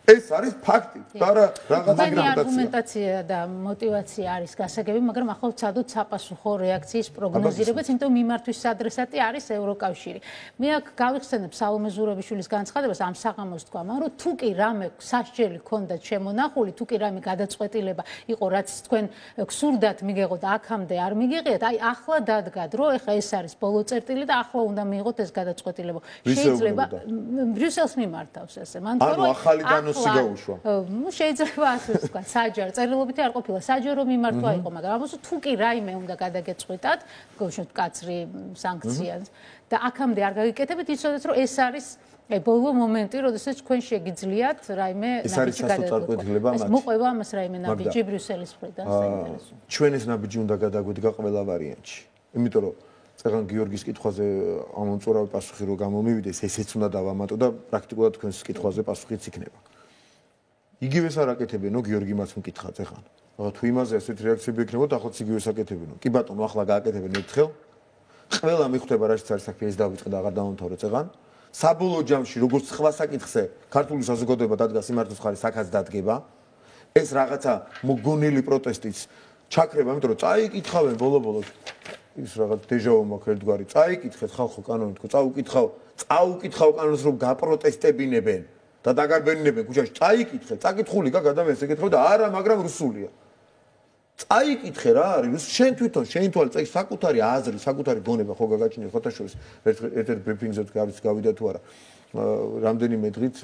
ეს არის ფაქტი და რა რაღაცა არგუმენტაცია და мотиваცია არის გასაგები, მაგრამ ახლა ვცადოთ საპასუხო რეაქციის პროგნოზირებას, იმიტომ მიმართვის ადრესატი არის ევროკავშირი. მე აქ გავიხსენებ სალომე ზურაბიშვილის განცხადებას ამ საღამოს თქვა, რომ თუ კი რამე სასჯელი ქონდათ შემონახული, თუ კი რამე გადაწყვეტილება იყო, რაც თქვენ გსურდათ მიგეღოთ, აქამდე არ მიგიღიათ, აი ახლა დადგათ, რომ ეხლა ეს არის ბოლო წერტილი და ახლა უნდა მიიღოთ ეს გადაწყვეტილება. შეიძლება ბრიუსელს მიმართავს ესე. მან თქვა, რომ შეიძლება ასე ვთქვა, საჯარო წერილობითი არ ყოფილა, საჯარო მიმართვა იყო, მაგრამ ამას თუ კი რაიმე უნდა გადაგეწყვეტათ, გუშინ კაცრი სანქციას და აქამდე არ გაგიკეთებთ, იცოდეთ რომ ეს არის ბოლო მომენტი, როდესაც თქვენ შეგიძლიათ რაიმე ნაბიჯი გადაგეწყვეტოთ. ეს მოყვება ამას რაიმე ნაბიჯი ბრიუსელის მხრიდან საინტერესო. ჩვენ ეს ნაბიჯი უნდა გადაგვედგა ყველა ვარიანტში. იმიტომ რომ წეგან გიორგის კითხვაზე ამ უწურავი პასუხი რო გამომივიდეს, ესეც უნდა დავამატო და პრაქტიკულად თქვენს კითხვაზე პასუხიც იქნება. იგივეს არ აკეთებენო გიორგი მას მკითხა წეგან. თუ იმაზე ასეთ რეაქციები ექნებოდა, ახლაც იგივეს აკეთებენო. კი ბატონო, ახლა გააკეთებენ ერთხელ. ყველა მიხვდება რაშიც არის საქმე, ეს დავიწყე და აღარ დავამთავრე წეგან. საბოლოო ჯამში, როგორც სხვა საკითხზე, ქართული საზოგადოება დადგა სიმართლის მხარის აქაც დადგება. ეს რაღაცა მოგონილი პროტესტიც ჩაქრება, იმიტომ რომ წაიკითხავენ ბოლო-ბოლოს ის რაღაც დეჟავუ მაქვს ერთგვარი. წაიკითხეთ ხალხო კანონით, წაუკითხავ კანონს რომ გაპროტესტებინებენ. და დაგარბენინებენ ქუჩაში, წაიკითხე, წაკითხული გაკ ადამიანს ეკითხავ და არა, მაგრამ რუსულია. წაიკითხე რა არის, შენ თვითონ, შენ თვალ წაიკ საკუთარი აზრი, საკუთარი გონება ხო გაგაჩინე ფოტოშოპის ერთ ბრიფინგზე გავიდა თუ არა. რამდენიმე დღით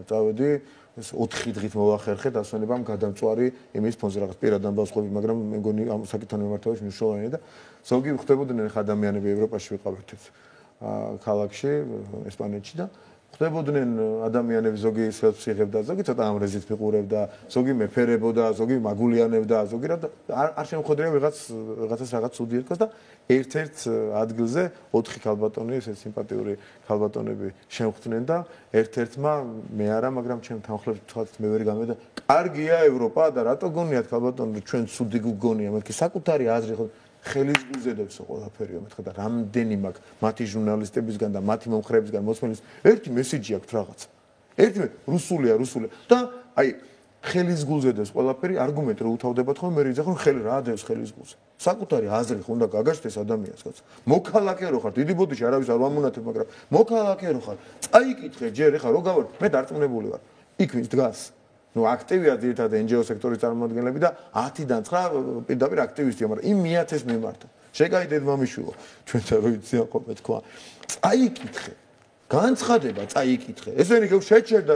წავედი, 4 დღით მოვახერხე დასვენებამ გადამწვარი იმის ფონზე რაღაც პირად ამბავს ყოფილი, მაგრამ მე მგონი ამ საკითხთან მიმართებაში მნიშვნელოვანია და ზოგი ხვდებოდნენ ხა ადამიანები ევროპაში ვიყავით ქალაქში, ესპანეთში და ხდებოდნენ ადამიანები ზოგი სელფს იღებდა, ზოგი ცოტა ამრეზით მიყურებდა, ზოგი მეფერებოდა, ზოგი მაგულიანებდა, ზოგი არ შემოხვედრია ვიღაცას რაღაც ცუდი ეთქოს და ერთ-ერთ ადგილზე 4 ქალბატონი, ესე სიმპათიური ქალბატონები შემხვდნენ და ერთ-ერთმა მე არა, მაგრამ ჩემ თანხლებს თქვათ მე ვერ გამედა. კარგია ევროპა და რატო გონიათ ქალბატონი ჩვენ ცუდი გგონია, მეთქი საკუთარი აზრი ხო ხელის გულზედებს ყველაფერია მეთქი და რამდენი მაქვს მათი ჟურნალისტებისგან და მათი მომხრეებისგან მოსმენის ერთი მესიჯი აქვს რაღაცა. ერთი რუსულია და აი ხელის გულზედებს ყველაფერი არგუმენტი რო უთავდებათ ხოლმე მე რიძახო ხელი რა ადევს ხელის გულზე. საკუთარი აზრი ხუნდა გაგაჩნდეს ადამიანს კაცო. მოქალაქე რო ხარ, დიდი ბოდიში არავის არ ვამონათებ, მაგრამ მოქალაქე რო ხარ, წაიკითხე ჯერ ეხა რო გავარ, მე დარწმუნებული ვარ. იქ ვინც დგას ну активია ძირითადად NGO სექტორის წარმომადგენლები და 10-დან 9 პირდაპირ აქტივისტია, მაგრამ იმ მიათეს მიმართა. შეგაიდეთ მამიშვილო, ჩვენ და ვიციან ხოლმე თქვა. წაიკითხე. განცხადება წაიკითხე. ესენი გეუბ შეჩერდა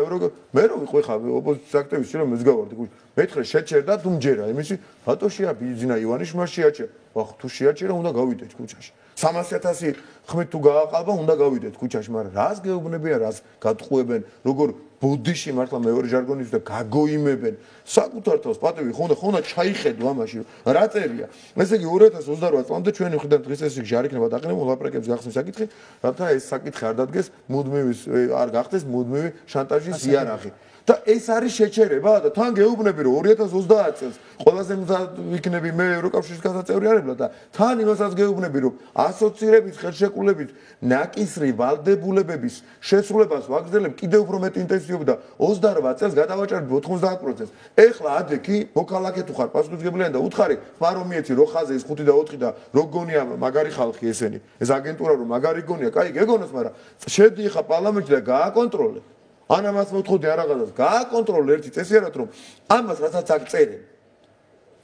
მე რო ვიყო ხა ოპოზიციის აქტივისტი რომ მესგავარდი. მეთხრე შეჩერდა თუ მჯერა იმისი ბატოშია ბიზინა ივანიშმა შეაჩერა. ვახ თუ შეაჩერა უნდა გავიდეთ ქუჩაში. 300,000 ხმით თუ გააყალბა უნდა გავიდეთ ქუჩაში, მაგრამ რას გეუბნებიან, რას გატყუებენ, როგორ ბოდიში მართლა მეორე ჟარგონით და გაგოიმებენ საკუთარ თავს პატივი ხონდა ჩაიხედო ამაში რა წერია ესე იგი 2028 წლამდე ჩვენი ხედავთ დღეს ეს ჟარი იქნება დაყენებული ლაპარაკებს გახსნის საკითხი რათა ეს საკითხი არ დადგეს მუდმივი არ გახდეს მუდმივი შანტაჟის იარაღი და ეს არის შეჩერება და თან გეუბნები რომ 2030 წელს ყველაზე მზად ვიქნები მე ევროკავშირის გასაწევრიანებლად და თან იმასაც გეუბნები რომ ასოცირებით ხელშეკრულებით ნაკისრი ვალდებულებების შესრულებას ვაგრძელებ კიდევ უფრო მეტ ინტენსივობით და 28 წელს გადავაჭერებ 90%-ს. ეხლა ადექი მოქალაქე თუ ხარ პასუხისმგებლიანი და უთხარი ფარომიეთი რო ხაზე ის 5 და 4 და რო გონია მაგარი ხალხი ესენი ეს აგენტურა რო მაგარი გონია კაი გეგონოს მაგრამ შედი ხა პარლამენტში და გააკონტროლე ან ამას მოთხოვდი არაღადას გააკონტროლე ერთი წესიერად რომ ამას რასაც აქ წერენ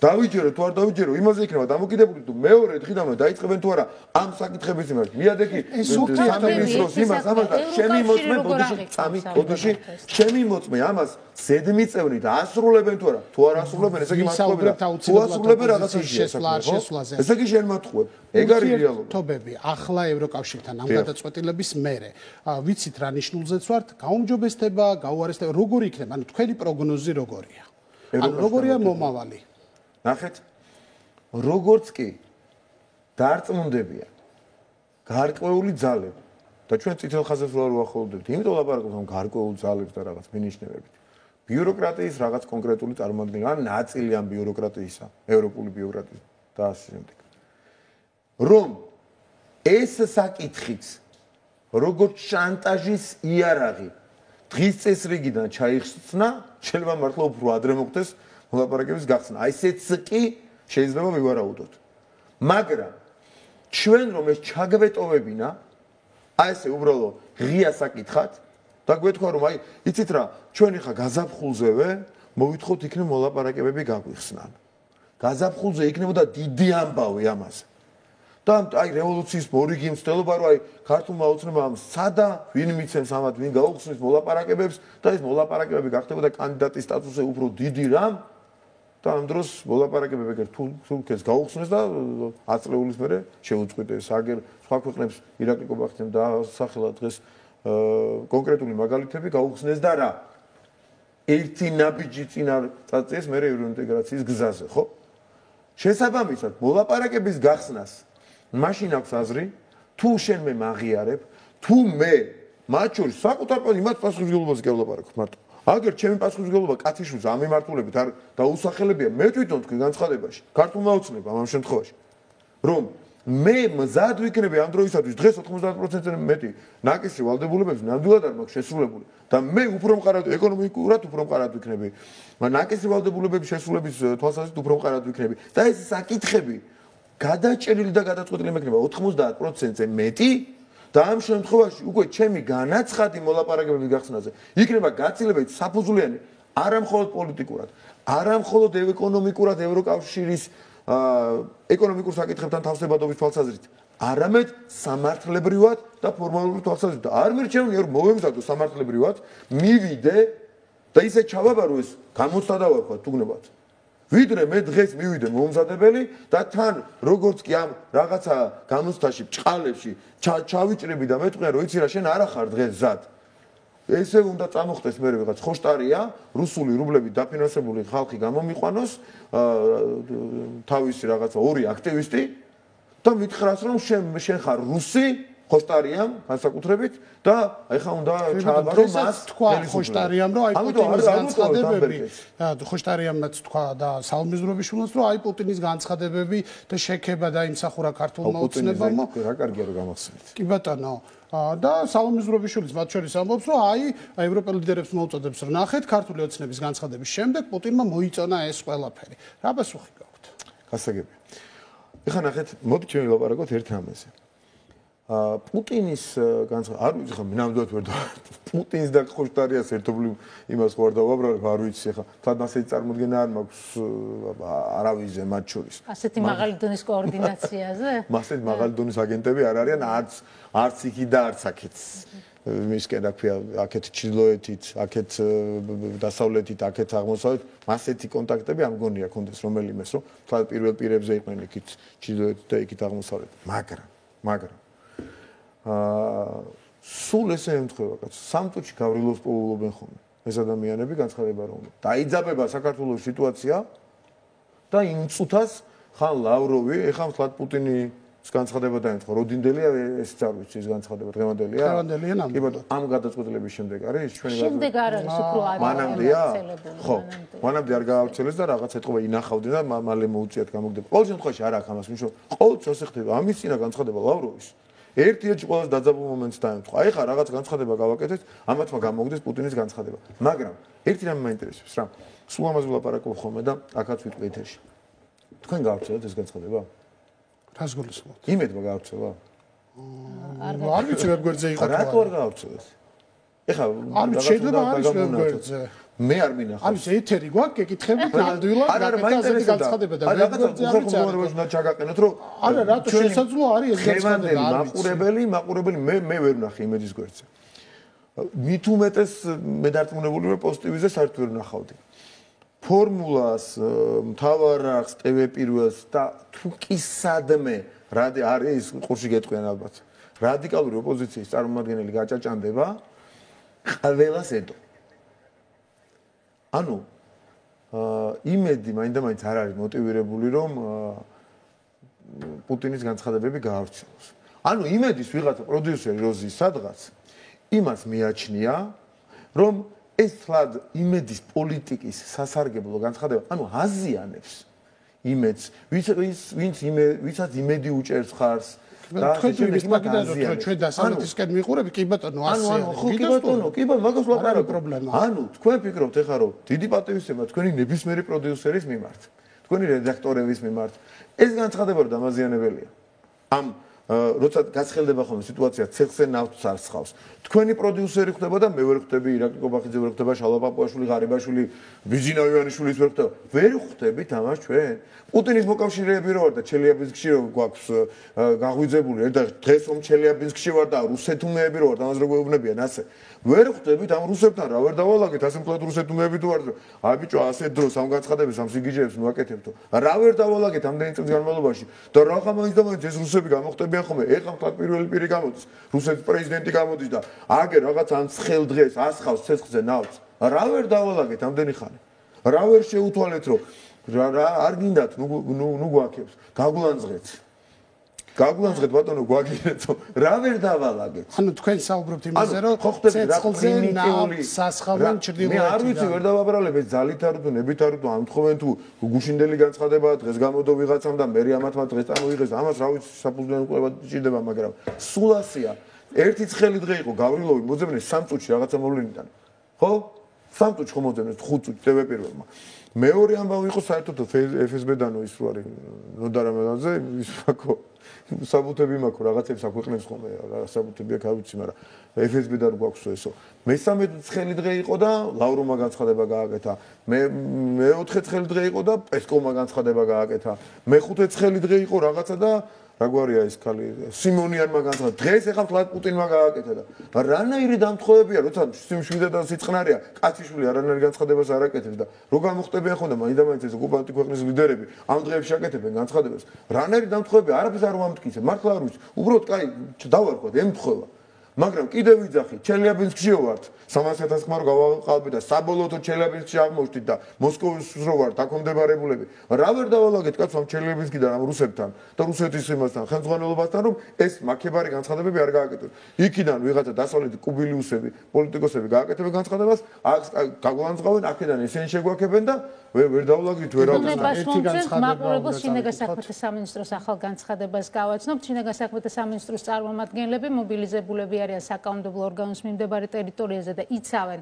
დავიჯერო თუ არ დავიჯერო იმაზე იქნება დამოკიდებული თუ მეორე დღიდან დაიწყებენ თუ არა ამ საკითხების მიმართ მიადექი სამინისტროს იმას ამას და შემი მოწმე ბოდიში შემი მოწმე ამას ზედმიწევნი და ასრულებენ თუ არა თუ არ ასრულებენ ესე იგი მათხოვებენ თუ ასრულებენ რაღაცა შესვლაზე ესე იგი შენ მათხოვებ ეგ არის რეალობა თობები ახლა ევროკავშირთან ამ გადაწყვეტილების მერე ვიცით რა ნიშნულზეც ვართ გაუმჯობესდება გაუარესდება როგორი იქნება ანუ თქვენი პროგნოზი როგორია ანუ როგორია მომავალი ნახეთ როგორც კი დარწმუნდებიან გარკვეული ძალები და ჩვენ წითელ ხაზებს ვარ ვახოლდებთ იმიტომ ლაპარაკობთ ამ გარკვეულ ძალებს და რაღაც მინიშნებებით ბიუროკრატიის რაღაც კონკრეტული წარმოადგენელი ან ნაწილი ამ ბიუროკრატიისა ევროპული ბიუროკრატიის და ასე შემდეგ რომ ეს საკითხიც როგორც შანტაჟის იარაღი დღის წესრიგიდან ჩაიხსნა შეიძლება მართლა უფრო ადრე მოხდეს ლაპარაკების გახსნა. აი ესეც კი შეიძლება მივარაუდოთ. მაგრამ ჩვენ რომ ეს ჩაგვეტოვებინა, აი ესე უბრალოდ ღია საკითხად და გვეთქვა რომ აი იცით რა, ჩვენი ხა გაზაფხულზევე მოვითხოვთ იქნებ მოლაპარაკებები გაგვიხსნან. გაზაფხულზე იქნებოდა დიდი ამბავი ამაზე. და აი რევოლუციის მორიგი მცდელობა რომ აი ქართულმა ოცნებამ სადა ვინ მიცემს ამათ ვინ გაუხსნის მოლაპარაკებებს და ეს მოლაპარაკებები გახდებოდა კანდიდატის სტატუსზე უფრო დიდი რამ და ამ დროს მოლაპარაკებები თურქეთს გაუხსნეს და 10 წლეულის მერე შეუწყვიტეს აგერ სხვა ქვეყნებს ირაკლი კობახეთამ დაასახელა დღეს კონკრეტული მაგალითები გაუხსნეს და რა ერთი ნაბიჯი წინ არ წაწიეს მერე ევროინტეგრაციის გზაზე ხო შესაბამისად მოლაპარაკების გახსნას მაშინ აქვს აზრი თუ შენ მე მაღიარებ თუ მე მათ შორის საკუთარ იმათ პასუხისმგებლობას გელაპარაკობ მარტო აგერ ჩემი პასუხისმგებლობა კათიშვილს ამ მიმართულებით არ დაუსახელებია მე თვითონ თქვი განცხადებაში ქართულმა ოცნებამ ამ შემთხვევაში რომ მე მზად ვიქნები ამ დროისათვის დღეს 90%-ზე მეტი ნაკისრი ვალდებულებების ნამდვილად არ მაქვს შესრულებული და მე უფრო მყარად ეკონომიკურად უფრო მყარად ვიქნები ნაკისრი ვალდებულებების შესრულების თვალსაზრისით უფრო მყარად ვიქნები და ეს საკითხები გადაჭერილი და გადაწყვეტილი მექნება 90%-ზე მეტი და ამ შემთხვევაში უკვე ჩემი განაცხადი მოლაპარაკებების გახსნაზე იქნება გაცილებით საფუძვლიანი არამხოლოდ პოლიტიკურად, არამხოლოდ ეკონომიკურად ევროკავშირის ეკონომიკურ საკითხებთან თავსებადობის თვალსაზრისით, არამედ სამართლებრივად და ფორმალურ თვალსაზრისით. არ მირჩევნია რომ მოვემზადო სამართლებრივად, მივიდე და ისე ჩავაბარო ეს გამოცდა დავარქვა თუგნებად. ვიდრე მე დღეს მივიდე მომზადებელი და თან როგორც კი ამ რაღაცა გამოცდაში, ბჭყალებში ჩავიჭრები და მეტყვია რომ იცი რა შენ არა ხარ დღეს ზად. ესე უნდა წამოხდეს მე ვიღაც ხოშტარია, რუსული რუბლებით დაფინანსებული ხალხი გამომიყვანოს, თავისი რაღაცა ორი აქტივისტი და მითხრას რომ შენ ხარ რუსი ხოშტარიამ განსაკუთრებით და ეხლა უნდა ჩააბარო მას თქვა ხოშტარიამ რომ აი პუტინის განცხადებები ხოშტარიამაც თქვა და სალმიზრობიშვილს რომ აი პუტინის განცხადებები და შექება დაიმსახურა ქართულმა ოცნებამ რა კარგია რომ გამახსენეთ კი ბატონო და სალმიზრობიშვილის მათ შორის ამბობს რომ აი ევროპელ ლიდერებს მოუწოდებს რომ ნახეთ ქართული ოცნების განცხადების შემდეგ პუტინმა მოიწონა ეს ყველაფერი რა პასუხი გაქვთ გასაგებია ეხლა ნახეთ მოდი ჩვენ ვილაპარაკოთ ერთ რამეზე პუტინის განცხადება არ ვიცი ხა მე ნამდვილად ვერ პუტინს და ხოშტარიას ერთობლივ იმას ხوار დავაბრალებ არ ვიცი ხა თად ასეთი წარმოდგენა არ მაქვს არავიზე მათ შორის ასეთი მაღალი დონის კოორდინაციაზე მასეთ მაღალი დონის აგენტები არ არიან არც იქი და არც აქეთ მისკენ რა ქვია აქეთ ჩრდილოეთით აქეთ დასავლეთით აქეთ აღმოსავლეთ მასეთი კონტაქტები არ მგონია კონდეს რომელიმეს რომ თვალ პირველ პირებზე იყვნენ იქით ჩრდილოეთით და იქით აღმოსავლეთ მაგრამ სულ ესე ემთხვევა კაც სამწუთში გავრილოს პოულობენ ხოლმე ეს ადამიანები განცხადება რომ დაიძაბება საქართველოს სიტუაცია და იმ წუთას ხან ლავროვი ეხლა მთლად პუტინის განცხადება დაემთხვა როდინდელია ეს არ ვიცი ეს განცხადება დღევანდელია კი ბატონო ამ გადაწყვეტილების შემდეგ არის ჩვენი შემდეგ არ არის უფრო მანამდეა ხო მანამდე არ გაავრცელეს და რაღაც ეთყობა ინახავდნენ და მალე მოუწიათ გამოგდება ყოველ შემთხვევაში არ აქვს ამას მნიშვნელობა ყოველთვის ასე ხდება ამის წინა განცხადება ლავროვის ერთ-ერთი ყველაზე დაძაბულ მომენტს დაემთხვა. აი ხა რაღაც განცხადება გავაკეთეთ, ამათმა გამოგდეს პუტინის განცხადება. მაგრამ ერთი რამე მაინტერესებს რა. სულ ამაზე ვლაპარაკობ ხოლმე და აქაც ვიტყვი ეთერში. თქვენ გავრცელეთ ეს განცხადება? რას გულისხმობთ? იმედმა გავრცელა? არ ვიცი ვერ გვერდზე იყო. რატო არ გავრცელეთ? ეხლა არ ვიცი შეიძლება არის ვერ გვერდზე. მე არ მინახავს. არის ეთერი გვაქვს, გეკითხებით ნამდვილად გაკეთებული განცხადება და ვერგვერდზე არის. უნდა ჩაგაყენოთ რომ არა რატო შესაძლოა არის ეს განცხადება მაყურებელი მე ვერ ვნახე იმედის გვერდზე. მით უმეტეს მე დარწმუნებული ვარ პოზიტივიზე საერთოდ ვერ ვნახავდი. ფორმულას, მთავარ რახს, TV პირველს და თუ კი სადმე არის ყურში გეტყვიან ალბათ. რადიკალური ოპოზიციის წარმომადგენელი გაჭაჭანდება ყველას ედო. ანუ იმედი მაინდა-მაინც არ არის მოტივირებული რომ პუტინის განცხადებები გაავრცელოს. ანუ იმედის ვიღაცა პროდიუსერი როზი სადღაც იმას მიაჩნია რომ ეს თლად იმედის პოლიტიკის სასარგებლო განცხადება, ანუ აზიანებს იმედს, ვისაც იმედი უჭერს ხარს და ჩვენ დასავლეთისკენ მიყურები კი ბატონო ასე კი ბატონო მაგას ვაპარაკობ პრობლემა ანუ თქვენ ფიქრობთ ეხლა რომ დიდი პატივისცემა თქვენი ნებისმიერი პროდიუსერის მიმართ თქვენი რედაქტორების მიმართ ეს განცხადება რომ დამაზიანებელია ამ როცა გაცხელდება ხოლმე სიტუაცია ცეცხლზე ნავთს არ სხავს თქვენი პროდიუსერი ხდება და მე ვერ ხდები ირაკლი კობახიძე ვერ ხდება შალვა პაპუაშვილი ღარიბაშვილი ბიძინა ივანიშვილის ვერ ხდება ვერ ხდებით ამას ჩვენ პუტინის მოკავშირეები რო ვარ და ჩელიაბინსკში რო გვაქვს გაღვიძებული და დღეს ომ ჩელიაბინსკში ვარ და რუსეთუმეები რო ვარ ამას რო გვეუბნებიან ასე ვერ ხდებით ამ რუსებთან რა ვერ დავალაგეთ ასე მხოლოდ რუსეთუმეები თუ ვარ აი ბიჭო ასე დროს ამ განცხადებას ამ სიგიჟეებს მოვაკეთებთო რა ვერ დავალაგეთ ამდენი წლის განმავლობაში და რაღა მაინც და მაინც ეს რუსები გამოხდებიან ხოლმე ეხლა მხოლოდ პირველი პირი გამოდის რუსეთის პრეზიდენტი გამოდის და აგერ რაღაც ამ ცხელ დღეს ასხავს ცეცხლზე ნავთს რა ვერ დავალაგეთ ამდენი ხანი რა ვერ შეუთვალეთ რომ რა არ გინდათ ნუ გვაქებს გაგულანძღეთ ბატონო გვაგინეთო რა ვერ დავალაგეთ ანუ თქვენ საუბრობთ იმაზე რომ ცეცხლზე ნავთს ასხავენ ჩრდილოეთიდან მე არ ვიცი ვერ დავაბრალებ ეს ძალით არ თუ ნებით არ თუ ამთხოვენ თუ გუშინდელი განცხადებაა დღეს გამოდო ვიღაცამ და მე ამათმა დღეს წამოიღეს ამას რა ვიცი საფუძვლიანი კვლევა ჭირდება მაგრამ სულ ასეა ერთი ცხელი დღე იყო გავრილოვი მოძებნეს 3 წუთში რაღაცა მოვლენიდან ხო 3 წუთში ხომ მოძებნეს 5 წუთში TV პირველმა მეორე ამბავი იყო საერთოდ FSB-დანო ის რო არის ნოდარამელაძე ის ფაქო საბუთები მაქვს რაღაცებს აქვეყნებს ხოლმე რა საბუთები აქვს არ ვიცი მაგრამ FSB-დან გვაქვს ესო მესამე ცხელი დღე იყო და ლავროვმა განცხადება გააკეთა მეოთხე ცხელი დღე იყო და პესკოვმა განცხადება გააკეთა მეხუთე ცხელი დღე იყო რაღაცა და რა გვარია ეს ხალი სიმონიანმა განცხადება დღეს ეხლა თლად პუტინმა გააკეთა და რანაირი დამთხოვებია როცა სიმშვიდე და სიწყნარია კაციშვილი არანაირი განცხადებას არ აკეთებს და რო გამოხტებიან ხოლმე მაინდა-მაინც ეს ოკუპანტი ქვეყნის ლიდერები ამ დღეებში აკეთებენ განცხადებას რანაირი დამთხოვებია არაფერს არ მომამტკიცებ მართლა არ ვიცი უბრალოდ კაი დავარქვათ ემთხვევა მაგრამ კიდევ ვიძახი, ჩელიაბინსკში ვართ, 300,000 ხმარო გავაყალბე და საბოლოოდ ჩელიაბინსკში აღმოჩნდით და მოსკოვის რო ვართ, აქ მომდებარეებულები. რა ვერ დავალაგეთ კაცო ამ ჩელიაბინსკიდან ამ რუსებთან და რუსეთის იმასთან, ხელმძღვანელობასთან, რომ ეს მაქებარი განცხადებები არ გააკეთონ. იქიდან ვიღაცა დასავლეთი კუბილიუსები, პოლიტიკოსები გააკეთებენ განცხადებას, აქ გაგლანძღავენ, აქედან ისინი შეგვაქებენ და ვერ დავალაგდით ვერავის. ერთი განცხადება მაყურებელს შინაგან საქმეთა სამინისტროს ახალ განცხადებას გავაცნობთ. შინაგან საქმეთა სამინისტროს წარმომადგენლები მობილიზებულები არიან საკანონმდებლო ორგანოს მიმდებარე ტერიტორიაზე და იცავენ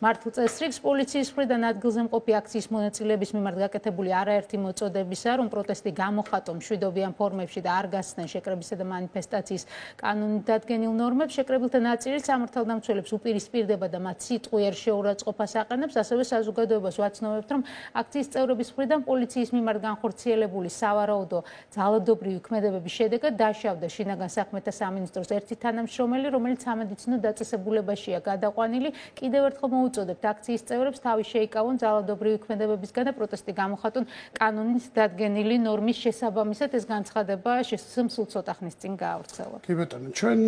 მართლ წესრიგს. პოლიციის მხრიდან ადგილზე მყოფი აქციის მონაწილეების მიმართ გაკეთებული არაერთი მოწოდებისა, რომ პროტესტი გამოხატონ მშვიდობიან ფორმებში და არ გასცდნენ შეკრებისა და მანიფესტაციის კანონით დადგენილ ნორმებს, შეკრებილთა ნაწილიც სამართალდამცველებს უპირისპირდება და მათ სიტყვიერ შეურაცხყოფას აყენებს. ასევე საზოგადოებას ვაცნობებთ, რომ აქციის წევრების მხრიდან პოლიციის მიმართ განხორციელებული სავარაუდო ძალადობრივი ქმედებების შედეგად დაშავდა შინაგან საქმეთა სამინისტროს ერთი თანამშრომელი, რომელიც სამედიცინო დაწესებულებაშია გადაყვანილი. კიდევ ერთხელ მოუწოდებთ აქციის წევრებს თავი შეიკავონ ძალადობრივი ქმედებებისგან და პროტესტი გამოხატონ კანონით დადგენილი ნორმის შესაბამისად. ეს განცხადება სულ ცოტა ხნის წინ გაავრცელა. კი ბატონო, ჩვენ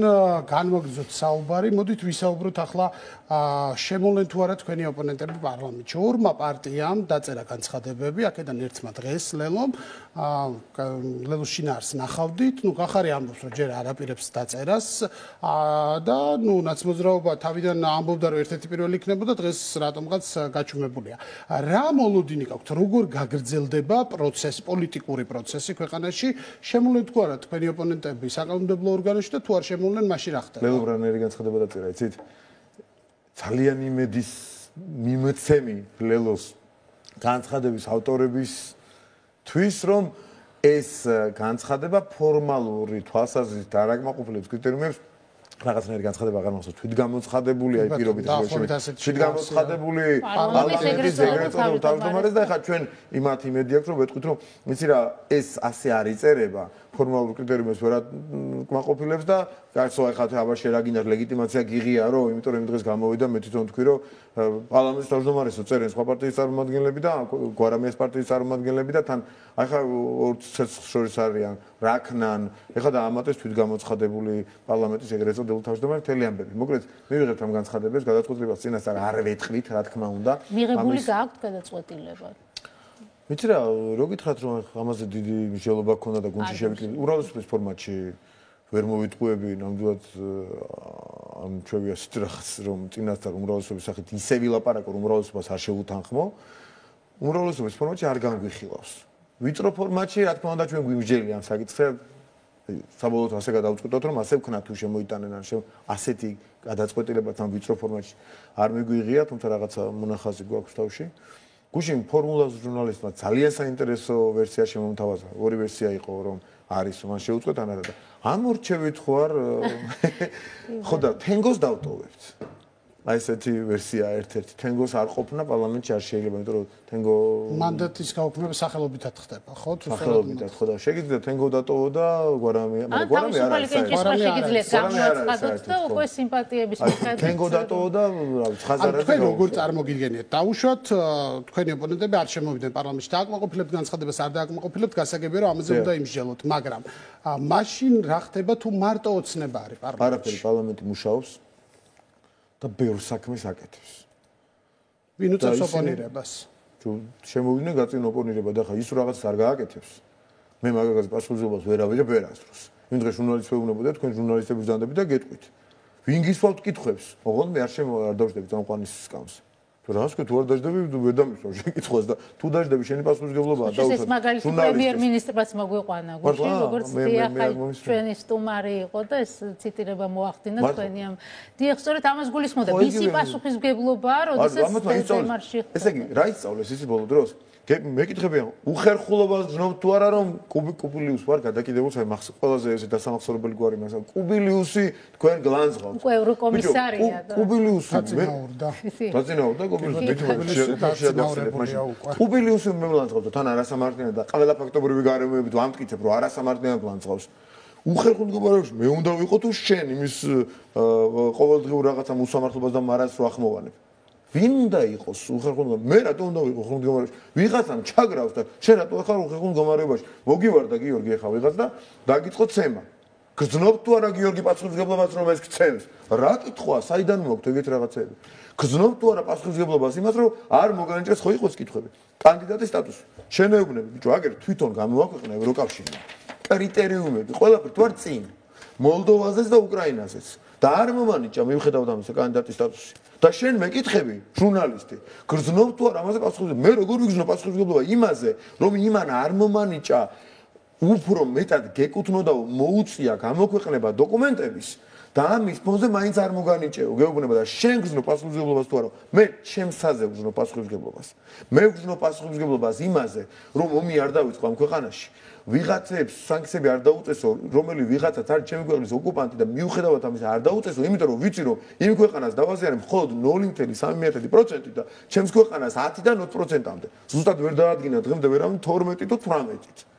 განვაგრძოთ საუბარი, მოდით ვისაუბროთ ახლა შემოვლენ თუ არა თქვენი ოპონენტები პარლამენტში. ორმა პარტიამ დაწერა განცხადებები, აქედან ერთმა დღეს ლელომ, ლელოს შინაარსს ნახავდით, გახარი ამბობს, რომ ჯერ არ აპირებს დაწერას და ნაცმოძრაობა თავიდან ამბობდა, რომ ერთ-ერთი პირველი იქნებოდა, დღეს რატომღაც გაჩუმებულია. რა მოლოდინი გაქვთ, როგორ გაგრძელდება პროცესი, პოლიტიკური პროცესი ქვეყანაში, შემოვლენ თუ არა თქვენი ოპონენტები საკანონმდებლო ორგანოში და თუ არ შემოვლენ, მაშინ რა ხდება? ლელო ბრანერი განცხადება დაწერა, იცით? ძალიან იმედის მიმცემი ლელოს განცხადების ავტორებისთვის, რომ ეს განცხადება ფორმალური თვალსაზრისით არ აკმაყოფილებს კრიტერიუმებს, რაღაცნაირი განცხადება აღარ მახსოვს, თვითგამოცხადებული აი პირობით თვითგამოცხადებული პარლამენტის ეგრეთ წოდებული თავმჯდომარეს და ახლა ჩვენ იმათ იმედი აქვს, რომ ვეთქვით, რომ იცი რა, ეს ასე არ იწერება, ფორმალურ კრიტერიუმებს ვერ აკმაყოფილებს და კაცო ახლა აბაშე რა გინდა ლეგიტიმაცია გიღიარო, იმიტომ რომ იმ დღეს გამოვიდა მე თვითონ თქვი, რომ პარლამენტის თავმჯდომარესო წერენ სხვა პარტიის წარმომადგენლები და გვარამიას პარტიის წარმომადგენლები და თან ახლა ორ ცეცხლს შორის არიან რაკნან, ეხლა და ამატეს თვითგამოცხადებული პარლამენტის ეგრეთ წოდებული თავმჯდომარე მთელი ამბები. მოკლედ მივიღებთ ამ განცხადებას, გადაწყვეტილებას წინასწარ არ ვეთყვით, რა თქმა უნდა. მიღებული გააქვთ გადაწყვეტილება. ვიცი რა, რო გითხრათ, რომ ამაზე დიდი მნიშვნელობა ქონდა და გუნდში შევიკლები, უბრალოდ ფორმატში ვერ მოვიტყუები, ნამდვილად ამ ჩვევი ასეთ რაღაც, რომ წინასწარ უმრავლესობის სახით ისე ვილაპარაკო, რომ უმრავლესობას არ შევუთანხმო, უმრავლესობის ფორმატში არ განგვიხილავს. ვიწრო ფორმატში, რა თქმა უნდა, ჩვენ გვიმსჯელი ამ საკითხზე, საბოლოოდ ასე გადავწყვიტოთ, რომ ასე ვქნათ თუ შემოიტანენ ან ასეთი გადაწყვეტილებაც ამ ვიწრო ფორმატში არ მიგვიღია, თუმცა რაღაცა მონახაზი გვაქვს თავში. გუშინ ფორმულას ჟურნალისტმა ძალიან საინტერესო ვერსია შემომთავაზა. ორი ვერსია იყო, რომ არის, მან შეუწყვეტ ან არა და ამორჩევით ხო არ ხო და თენგოს დავტოვებთ. აი ესეთი ვერსია ერთ-ერთი თენგოს არ ყოფნა პარლამენტში არ შეიძლება, იმიტომ რომ თენგო მანდატის გაუქმება სახელობითად ხდება, ხო? სახელობითად ხო და შეგიძლიათ თენგო დატოვო და გვარამი, მაგრამ გვარამი არ არის. შეგიძლიათ გამოაცხადოთ და უკვე სიმპათიების მიხედვით თენგო დატოვო და რა ვიცი, ხაზარაზე. თქვენ როგორ წარმოგიდგენიათ? დაუშვათ თქვენი ოპონენტები არ შემოვიდნენ პარლამენტში, დააკმაყოფილებთ განცხადებას, არ დააკმაყოფილებთ, გასაგებია რომ ამაზე უნდა იმსჯელოთ, მაგრამ მაშინ რა ხდება თუ მარტო ოცნება არის პარლამენტში? არაფერი, პარლამენტი მუშაობს. და ბევრ საქმეს აკეთებს. ვინ უწევს ოპონირებას? შემოვიდნენ გაწინ ოპონირება და ხა ის რაღაც არ გააკეთებს. მე მაგას პასუხისმგებლობას ვერავინ ვერ ასწროს. იმ დღეს ჟურნალისტები უნებოდა თქვენ ჟურნალისტები ვზანდებით და გეტყვით. ვინ გისვავთ კითხვებს? ოღონდ მე არ დავждები წამყვანის სკამს. თუ რა ვსკეთ, თუ არ დაждები, ვერ დამისვავ შეკითხვას და თუ დაждები შენი პასუხისმგებლობაა და ეს მაგალითად პრემიერ-მინისტრს მოგვიყვანა გუშინ, როგორც დიახ, ჩვენი სტუმარი იყო და ეს ციტირება მოახდინა თქვენი ამ დიახ, სწორედ ამას გულისხმობდა, ვისი პასუხისმგებლობაა, როდესაც თემარში ხდება. ესე იგი, რა ისწავლეს ისი ბოლო დროს? მეკითხებიან, უხერხულობას გზნობთ თუ არა, რომ კუბილიუს ვარ გადაკიდებულს, აი მახსოვს ყველაზე ესე დასამახსოვრებელი გვარი მასა. კუბილიუსი თქვენ გლანძღავთ. უკვე ევროკომისარია და კუბილიუსი დაწინაურდა კუბილიუსი მე ვლანძღავთ თან არასამართლიანად და ყველა ფაქტობრივი გარემოებით ვამტკიცებ, რომ არასამართლიანად ვლანძღავს. უხერხულ მდგომარეობაში მე უნდა ვიყო თუ შენ იმის ყოველდღიურ რაღაცა უსამართლობას და მარადს რო ახმოვანებ. ვინ უნდა იყოს უხერხულ მდგომარეობაში? მე რატო უნდა ვიყო უხერხულ მდგომარეობაში? ვიღაცამ ჩაგრავს და შენ რატო ახარ უხერხულ მდგომარეობაში? მოგივარდა გიორგი ახლა ვიღაც და დაგიწყო ცემა. გრძნობ თუ არა გიორგი პასუხისმგებლობას რომ ეს გცემს? რა კითხვა, საიდან მოგვთ ეგეთ რაღაცები? გრძნობ თუ არა პასუხისმგებლობას იმას რომ არ მოგანიჭეს ხო იყოს კითხვები. კანდიდატის სტატუსი. შენეუბნები, ბიჭო, აგერ თვითონ გამოაქვეყნა ევროკავშირმა კრიტერიუმები, ყველაფერი თუ არ წინ. მოლდოვაზეც და უკრაინაზეც. და არ მომანიჭა მიუხედავად ამისა კანდიდატის სტატუსი. და შენ მეკითხები, ჟურნალისტი, გრძნობ თუ არა ამაზე პასუხისმგებლობა? მე როგორ ვიგრძნობ პასუხისმგებლობა იმაზე, რომ იმან არ მომანიჭა უფრო მეტად გეკუთვნოდა მოუწია გამოქვეყნება დოკუმენტების და ამის ფონზე მაინც არ მოგანიჭეო გეუბნება და შენ გრძნობ პასუხისმგებლობას თუ არა მე ჩემსაზე ვგრძნობ პასუხისმგებლობას მე ვგრძნობ პასუხისმგებლობას იმაზე რომ ომი არ დავიწყო ამ ქვეყანაში ვიღაცებს სანქციები არ დაუწესო რომელი ვიღაცაც არის ჩემი ქვეყნის ოკუპანტი და მიუხედავად ამისა არ დაუწესო იმიტომ რომ ვიცი რომ იმ ქვეყანას დავაზიანებ მხოლოდ 0.3% და ჩემს ქვეყანას 10-დან 20%-მდე ზუსტად ვერ დაადგინა დღემდე ვერავინ 12 თუ 18-ით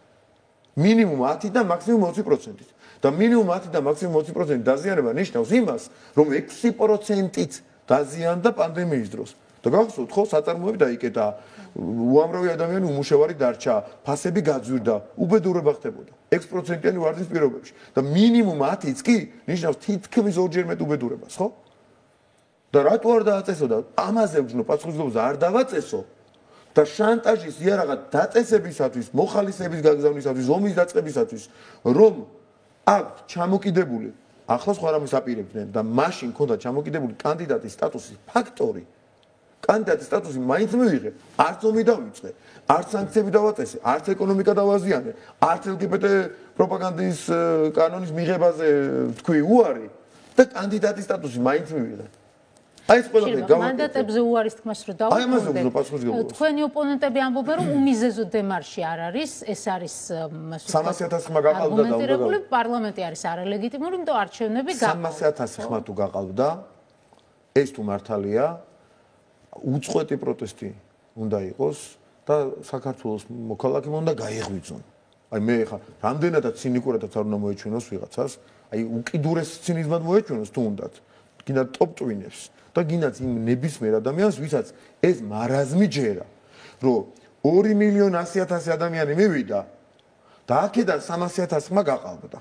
მინიმუმ 10 და მაქსიმუმ 20%-ით. და მინიმუმ 10 და მაქსიმუმ 20% დაზიანება ნიშნავს იმას, რომ 6%-ით დაზიანდა პანდემიის დროს. და გახსოვთ ხო, საწარმოები დაიკეტა, უამრავი ადამიანი უმუშევარი დარჩა, ფასები გაძვირდა, უბედურება ხდებოდა. 6%-იანი ვარდის პირობებში. და მინიმუმ 10-იც კი ნიშნავს თითქმის ორჯერ მეტ უბედურებას, ხო? და რატო არ დააწესო და ამაზე ვგრძნო პასუხისმგებლობას არ დავაწესო? და შანტაჟის იარაღა დაწესებისათვის, მოხალისეების გაგზავნისათვის, ომის დაწყებისათვის, რომ აქვთ ჩამოკიდებული, ახლა სხვა რამეს აპირებდნენ და მაშინ ქონდა ჩამოკიდებული კანდიდატის სტატუსის ფაქტორი. კანდიდატის სტატუსი მაინც მივიღე, არც ომი დავიწყე, არც სანქციები დავაწესე, არც ეკონომიკა დავაზიანე, არც LGBT პროპაგანდის კანონის მიღებაზე თქვი უარი და კანდიდატის სტატუსი მაინც მივიღე. აი ეს ყველაფერი მანდატებზე უარის თქმას რო დავუკვირდეთ. თქვენი ოპონენტები ამბობენ რომ უმიზეზო დემარში არ არის, ეს არის 300,000 ხმა გაყალბდა და უნდა პარლამენტი არის არალეგიტიმური, იმიტომ არჩევნები გაყალბდა. 300,000 ხმა თუ გაყალბდა, ეს თუ მართალია, უწყვეტი პროტესტი უნდა იყოს და საქართველოს მოქალაქემ უნდა გაიღვიძონ. აი მე ხა რამდენადაც ცინიკურადაც არ უნდა მოეჩვენოს ვიღაცას, აი უკიდურეს ცინიზმად მოეჩვენოს თუ უნდათ. გინდა ტოპტვინებს და გინდაც იმ ნებისმიერ ადამიანს, ვისაც ეს მარაზმი ჯერა, რომ 2,100,000 ადამიანი მივიდა და აქედან 300,000 ხმა გაყალბდა.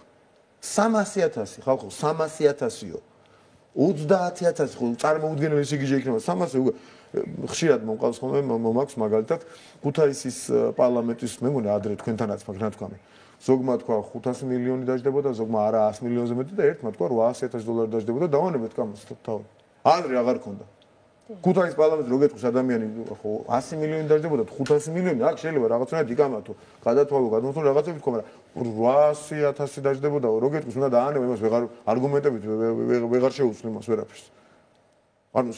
300,000 ხალხო, 300,000-იო. 30,000 ხო წარმოუდგენელი სიგიჟე იქნება 300 უკვე ხშირად მომყავს ხოლმე მომაქვს მაგალითად ქუთაისის პარლამენტის მე მგონი ადრე თქვენთანაც მაგ რა თქვა მე ზოგმა თქვა 500 მილიონი დაждდებოდა ზოგმა არა 100 მილიონზე მეტი და ერთმა თქვა 800,000 დოლარი დაждდებოდა დავანებეთ კამას თავი ადრე აღარ ქონდა ქუთაისის პარლამენტში რო გეტყვის ადამიანი ხო 100 მილიონი დაждდებოდა 500 მილიონი აქ შეიძლება რაღაცნაირად იკამათო გადათვალო გადმოთვალო რაღაცები თქვა მაგრამ 800,000 დაждდებოდა რო გეტყვის უნდა დაანებო იმას ვეღარ არგუმენტებით ვეღარ შეუძლო იმას ვერაფერს ანუ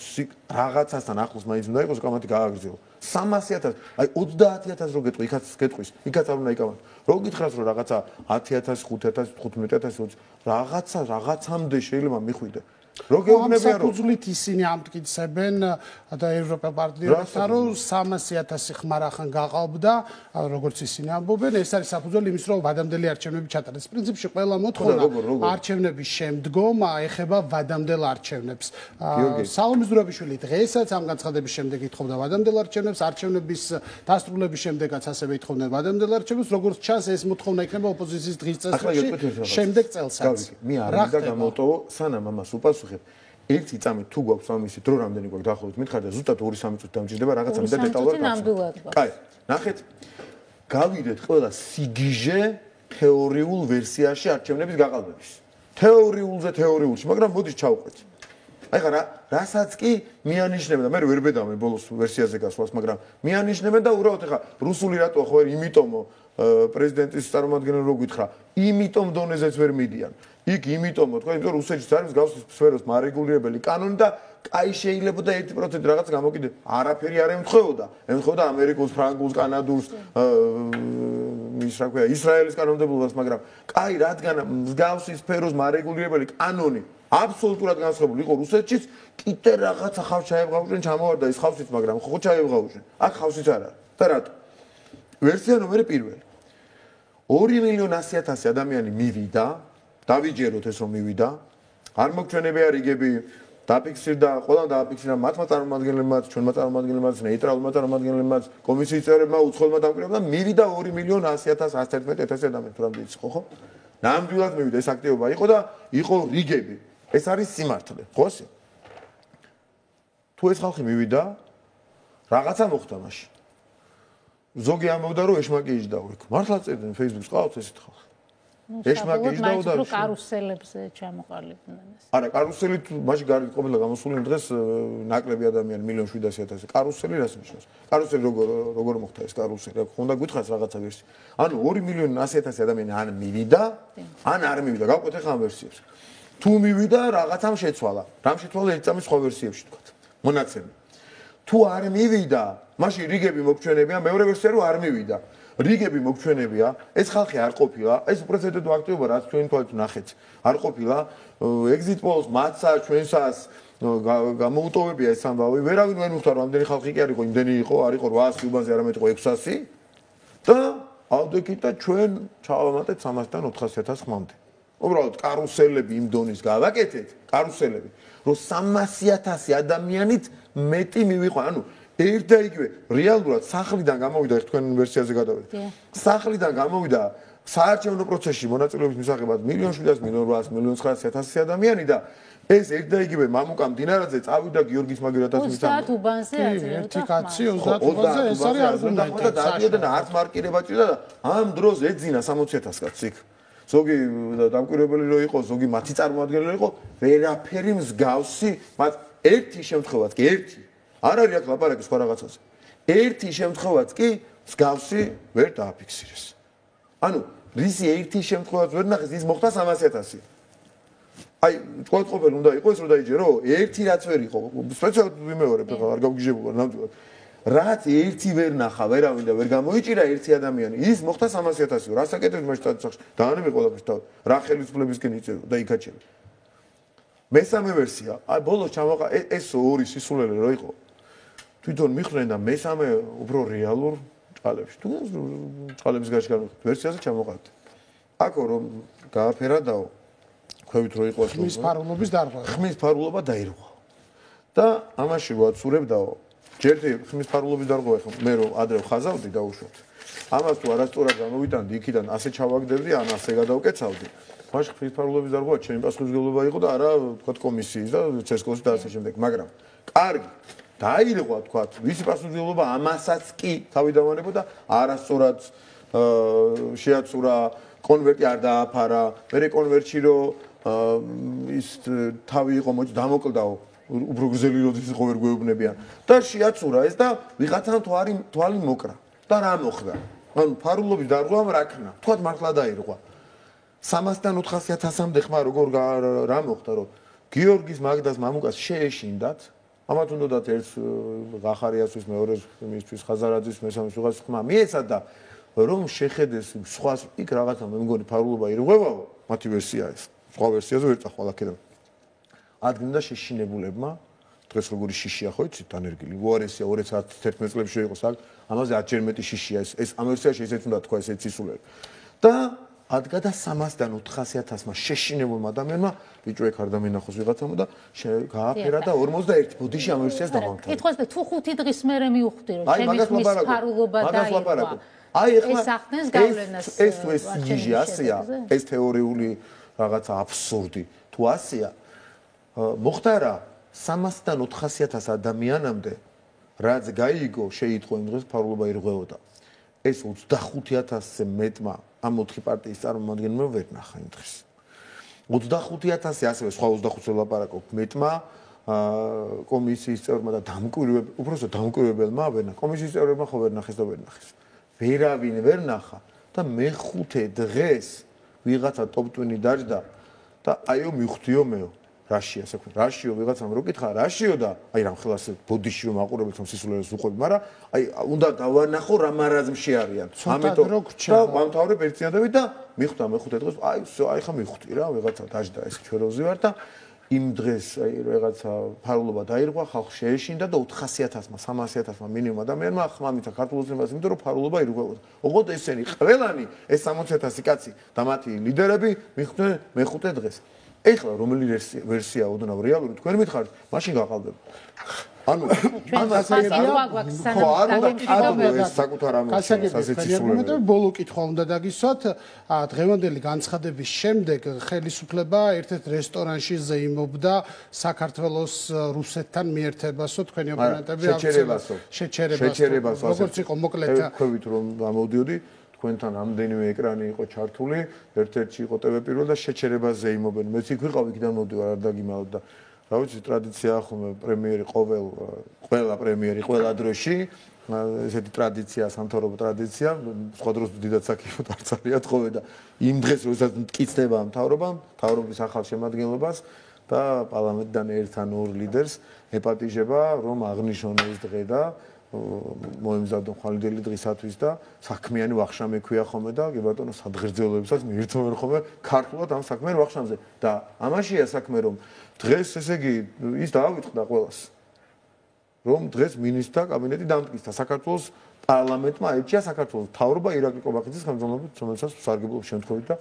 რაღაცასთან ახლოს მაინც უნდა იყოს კამათი გააგრძელო 300,000 აი 30,000 რო გეტყვი იქაც გეტყვის იქაც არ უნდა იკამათო რო გითხრას რომ რაღაცა 10,000 5,000 15,000 რაღაცამდე შეიძლება მიხვიდე რო გეუბნებიან რომ უძლით ისინი ამტკიცებენ და ევროპელ პარტნიორებთან რომ 300,000 ხმა რახან გაყალბდა როგორც ისინი ამბობენ ეს არის საფუძველი იმის რომ ვადამდელი არჩევნები ჩატარდეს პრინციპში ყველა მოთხოვნა არჩევნების შემდგომ ეხება ვადამდელ არჩევნებს სალომე ზურაბიშვილი დღესაც ამ განცხადების შემდეგ ითხოვდა ვადამდელ არჩევნებს არჩევნების დასრულების შემდეგაც ასევე ითხოვდნენ ვადამდელ არჩევნებს როგორც ჩანს ეს მოთხოვნა იქნება ოპოზიციის დღის წესრიგში შემდეგ წელსაც მე არ მინდა გამოვტოვო სანამ ამას უპასუხებ ერთი წამით თუ გვაქვს ამისი დრო რამდენი გვაქვს დაახლოებით მითხარ და ზუსტად 2-3 წუთი დამჭირდება რაღაცა მინდა დეტალურად ნამდვილად კაი ნახეთ გავიდეთ ყველა სიგიჟე თეორიულ ვერსიაში არჩევნების გაყალბების თეორიულში მაგრამ მოდი ჩავყვეთ აი ხა რასაც კი მიანიშნებენ და მე ვერ ბედავ მე ბოლოს ვერსიაზე გასვლას მაგრამ მიანიშნებენ და უბრალოდ ხა რუსული რატო ხო ვერ იმიტომო პრეზიდენტის წარმომადგენელი რო გითხრა იმიტომ დონეზეც ვერ მიდიან იქ იმიტომ თქვა იმიტომ რუსეთში არის მსგავსი სფეროს მარეგულირებელი კანონი და კაი შეიძლება და 1% რაღაც გამოკიდე არაფერი არ ემთხვეოდა ამერიკულს, ფრანგულს, კანადურს ის რა ქვია ისრაელის კანონმდებლობას მაგრამ კაი რადგან მსგავსი სფეროს მარეგულირებელი კანონი აბსოლუტურად განსხვავებული იყო რუსეთშიც კიდე რაღაცა ხავს ჩაებღავდნენ ჩამოვარდა ის ხავსიც მაგრამ ხო ჩაებღავდნენ აქ ხავსიც არ არის და რატო ვერსია ნომერი 1 2,100,000 ადამიანი მივიდა დავიჯეროთ ეს რომ მივიდა არ მოგჩვენებია რიგები დაფიქსირდა ყველამ დააფიქსირა მათმა წარმომადგენლებმაც ჩვენმა წარმომადგენლებმაც ნეიტრალურმა წარმომადგენლებმაც კომისიის წევრებმა უცხოელმა დამკვირვებლებმა მივიდა 2,100,000 111,000 ადამიანი თუ რამდენი იყო ხო ნამდვილად მივიდა ეს აქტივობა იყო და იყო რიგები. ეს არის სიმართლე, ხო? თუ ეს ხალხი მივიდა, რაღაცა მოხდა მაშინ. ზოგი ამბობდა რომ ეშმაკი იჯდაო იქ. მართლა წერდნენ Facebook-ს ყავთ ესეთ ხალხი. ეშმაკი იჯდაო და კარუსელებზე ჩამოყალიბდნენ ეს. არა, კარუსელი მაშინ ყოფილა გამოსული იმ დღეს ნაკლები ადამიანი 1.700.000. კარუსელი რას ნიშნავს? კარუსელი როგორ მოხდა ეს კარუსელი? აქ ხონდა გითხრას რაღაცა ვერსია. ანუ 2.100.000 ადამიანი ან მივიდა, ან არ მივიდა. გავყვეთ ახლა ამ ვერსიებს. თუ მივიდა, რაღაცამ შეცვალა. რამ შეცვალა ერთ წამის სხვა ვერსიებში თქვა. მონაცემი. თუ არ მივიდა, მაშინ რიგები მოგჩვენებია, მეორე ვერსია რომ არ მივიდა. რიგები მოგჩვენებია, ეს ხალხი არ ყოფილა, ეს უპრეცედენტო აქტივობა, რაც ჩვენ თვალით ნახეთ, არ ყოფილა. exit polls, მათსა, ჩვენსას გამოუტოვებია ეს ამბავი. ვერავინ ვერ მიხვდა, რომ ამდენი ხალხი კი არ იყო, იმდენი იყო, არ იყო 800 უბანზე, არამედ იყო 600 და ავდექით და ჩვენ ჩავამატეთ 300-დან 400.000 ხმამდე. უბრალოდ კარუსელები იმ დონის გავაკეთეთ, კარუსელები, რომ 300.000 ადამიანით მეტი მივიყო, ანუ ერთ და იგივე რეალურად სახლიდან გამოვიდა თქვენ ვერსიაზე გადავიდეთ. სახლიდან გამოვიდა საარჩევნო პროცესში მონაწილეობის მისაღებად 1.700.000, 1.900.000 ადამიანი და ეს ერთ და იგივე მამუკა მდინარაძე წავიდა გიორგის მაგერათაც მისაღებად. 30 უბანზე აძლევდა. ერთი კაცი 30 უბანზე ეს არის არგუმენტი. და დადიოდა და არც მარკირება ჭირდა და ამ დროს ეძინა 60.000 კაცს იქ. ზოგი დამკვირვებელი რო იყო, ზოგი მათი წარმოადგენელი იყო, ვერაფერი მსგავსი, მათ ერთი შემთხვევაც კი ერთი არ არის აქ ლაპარაკი სხვა რაღაცაზე. ერთი შემთხვევაც კი მსგავსი ვერ დააფიქსირეს. ანუ რისი ერთი შემთხვევაც ვერ ნახეს, ის მოხდა 300.000. აი, ყოველყოფილ უნდა იყოს რომ დაიჯერო, ერთი რაც ვერ იყო, სპეციალურად ვიმეორებ, ახლა არ გავგიჟებულა ნამდვილად. რაც ერთი ვერ ნახა, ვერავინ და ვერ გამოიჭირა ერთი ადამიანი, ის მოხდა 300.000. რას აკეთებს მასშტაბის სახში? დაანებე ყველაფერს თავი. რა ხელისუფლებისკენ იწერო და იქაჩერე. მესამე ვერსია, აი ბოლოს ჩამოყა ეს ორი სისულელე რო იყო. თვითონ მიხვდნენ და მესამე უფრო რეალურ ჭალებში. თუ ჭალების გარშე გამიხდით ვერსიაზე ჩამოყავთ. აქო რომ გააფერადაო, ქვევით რო იყოს ხმის ფარულობის დარღვევა. ხმის ფარულობა დაირღვა. და ამაში ვაცურებდაო, ჯერ ხმის ფარულობის დარღვევა ხო მე რომ ადრე ხაზავდი და უშვებთ. ამას თუ არასწორად გამოვიტანდი იქიდან ასე ჩავაგდებდი, ან ასე გადავკეცავდი. მაშინ ხმის ფარულობის დარღვევა ჩემი პასუხისმგებლობა იყო და არა თქვა კომისიის და ცესკოს და ასე შემდეგ, მაგრამ კარგი დაირღვა თქვა, ვისი პასუხისმგებლობა ამასაც კი თავი დავანებოდა, არასწორად შეაცურა, კონვერტი არ დააფარა, მე კონვერტში რო ის თავი იყო დამოკლდაო, უფრო გრძელი როდის იყო ვერ გვეუბნებიან და შეაცურა ეს და ვიღაცამ თვალი მოკრა და რა მოხდა? ანუ ფარულობის დარღვევამ რა ქნა? თქვა მართლა დაირღვა. 300-დან 400.000-მდე ხმა როგორ რა მოხდა, რომ გიორგის მაგდას მამუკას შეეშინდათ, ამათ უნდათ ერთ ღახარიასთვის, მეორეს მისთვის ხაზარაძის, მესამეს ვიღაც ხმა მიეცადა, რომ შეხედეს სხვას იქ რაღაცა მე მგონი ფარულობა ირღვევაო, მათი ვერსია ეს. სხვა ვერსიაზე ვერ წახვალ აქედან. ადგინდა შეშინებულებმა, დღეს როგორი შიშია ხო იცით დანერგილი, უარესია 2011 წლებში შეიყოს აქ, ამაზე 10 ჯერ მეტი შიშია ეს ამ ვერსიაში ესეც უნდა თქვა ესეც სისულელი. და ადგა და 300-დან 400.000-მა შეშინებულმა ადამიანმა ბიჭო ეგ არ დამინახოს ვიღაცამ და გააფერა და 41 ბოდიში ამ ვერსიას დამამთავრა. კითხავს და თუ 5 დღის მერე მივხვდი რომ ჩემი ხმის ფარულობა დაირღვა. აი ეხლა ეს ახდენს გავლენას ეს გიჟი ასეა, ეს თეორიული რაღაცა აბსურდი. თუ ასეა მოხდა რა 300-დან 400.000 ადამიანამდე რაც გაიგო შეიტყო იმ დღეს ფარულობა ირღვეოდა. ეს 25.000-ზე მეტმა ამ 4 პარტიის წარმომადგენელმა ვერ ნახა იმ დღეს. 25.000 ასევე სხვა 25-ზე ლაპარაკობ მეტმა კომისიის წევრმა და უпросто დამკვირვებელმა ვერ ნახა. კომისიის წევრებმა ხო ვერ ნახეს და ვერ ნახეს. ვერავინ ვერ ნახა და მეხუთე დღეს ვიღაცა ტოპ-20 დაჯდა და აიო მივხვდიო მეო რაშია საქმე. რაშიო ვიღაცამ რო კითხა, რაშიო და აი რამ ხელას ბოდიში რომ აყურებთ რომ სისულელეს უყვები, მაგრამ აი უნდა დავანახო რა მარაზმში არიან. ამიტომ და ვამთავრებ ერთიანობით და მიხვდა მეხუთე დღეს, აი ხა მიხვდი რა, ვიღაცა დაჯდა ეს ჩვენოზე ვარ და იმ დღეს აი რაღაცა ფარულობა დაირღვა, ხალხი შეეშინდა და 400.000-მა, 300.000-მა მინიმუმ ადამიანმა ხმა მითხრა ქართულ ოცნებას, იმიტომ რომ ფარულობა ირღვევოდა. ოღონდ ესენი ყველანი ეს 60.000 კაცი და მათი ლიდერები მიხვდნენ მეხუთე დღეს. ეხლა რომელი ვერსია ოდნავ რეალური თქვენ მითხარით, მაშინ გაყალბება. ანუ ბოლო კითხვა უნდა დაგისვათ. დღევანდელი განცხადების შემდეგ ხელისუფლება ერთ-ერთ restorānში ზეიმობდა საქართველოს რუსეთთან მიერთებასო თქვენი ოპონენტები შეჩერებასო. როგორც იყო მოკლედ თქვით რომ გამოდიოდი თქვენთან ამდენივე ეკრანი იყო ჩართული, ერთ-ერთში იყო TV პირველ და შეჩერებას ზეიმობენ. მეც იქ ვიყავ, იქიდან მოვდივარ, არ დაგიმალოთ და რა ვიცი, ტრადიციაა ხომ პრემიერი ყველა პრემიერი ყველა დროში, ესეთი ტრადიცია, სამთავრობო ტრადიცია, სხვა დროს დიდად საკითხად არ წარიათ ხოლმე და იმ დღეს როდესაც მტკიცდება მთავრობის ახალ შემადგენლობას და პარლამენტიდან ერთ ან ორ ლიდერს ეპატიჟება, რომ აღნიშნონ ეს დღე და მოემზადონ ხვალინდელი დღისათვის და საქმიანი ვახშამი ქვია ხოლმე და კი ბატონო სადღერძელოებსაც მიირთმევენ ხოლმე ქართულად ამ საქმიან ვახშამზე და ამაშია საქმე რომ დღეს ესე იგი ის დაავიწყდა ყველას რომ დღეს მინისტრთა კაბინეტი დამტკიცდა საქართველოს პარლამენტმა აირჩია საქართველოს მთავრობა ირაკლი კობახიძის ხელმძღვანელობით რომელსაც სარგებლობ შემთხვევით და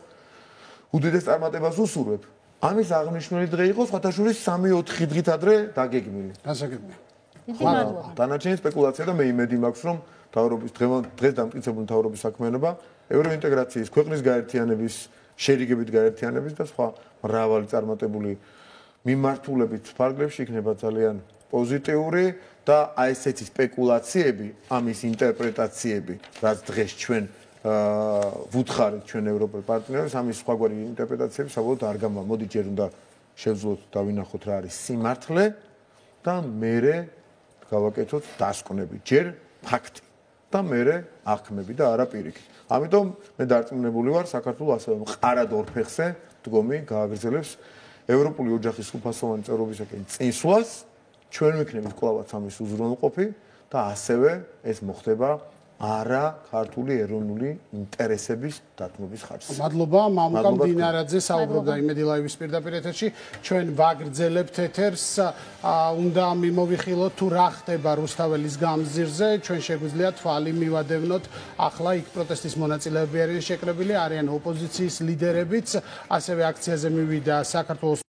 უდიდეს წარმატებას უსურვებ ამის აღნიშნული დღე იყო სხვათაშორის 3-4 დღით ადრე დაგეგმილი გასაგებია დანარჩენი სპეკულაცია და მე იმედი მაქვს რომ მთავრობის დღეს დამტკიცებული მთავრობის საქმიანობა ევროინტეგრაციის ქვეყნის გაერთიანების შერიგებით გაერთიანების და სხვა მრავალი წარმატებული მიმართულებით ფარგლებში იქნება ძალიან პოზიტიური და აი ესეთი სპეკულაციები ამის ინტერპრეტაციები რაც დღეს ჩვენ ვუთხარით ჩვენ ევროპელ პარტნიორებს ამის სხვაგვარი ინტერპრეტაციები საბოლოოდ არ გამა მოდი ჯერ უნდა შევძლოთ და ვინახოთ რა არის სიმართლე და მერე გავაკეთოთ დასკვნები, ჯერ ფაქტი და მერე აღქმები და არა პირიქით. ამიტომ მე დარწმუნებული ვარ, საქართველოს ასევე მყარად ორ ფეხზე დგომი გააგრძელებს ევროპული ოჯახის სრულფასოვანი წევრობისაკენ წინსვლას, ჩვენ ვიქნებით კვლავაც ამის უზრუნველყოფი და ასევე ეს მოხდება არა ქართული ეროვნული ინტერესების დათმობის ხარჯზე. მადლობა, მამუკა მდინარაძე საუბრობდა იმედი ლაივის პირდაპირ ეთერში. ჩვენ ვაგრძელებთ ეთერს. უნდა მიმოვიხილოთ თუ რა ხდება რუსთაველის გამზირზე. ჩვენ შეგვიძლია თვალი მივადევნოთ. ახლა იქ პროტესტის მონაწილეები არიან შეკრებილი, არიან ოპოზიციის ლიდერებიც. ასევე აქციაზე მივიდა საქართველოს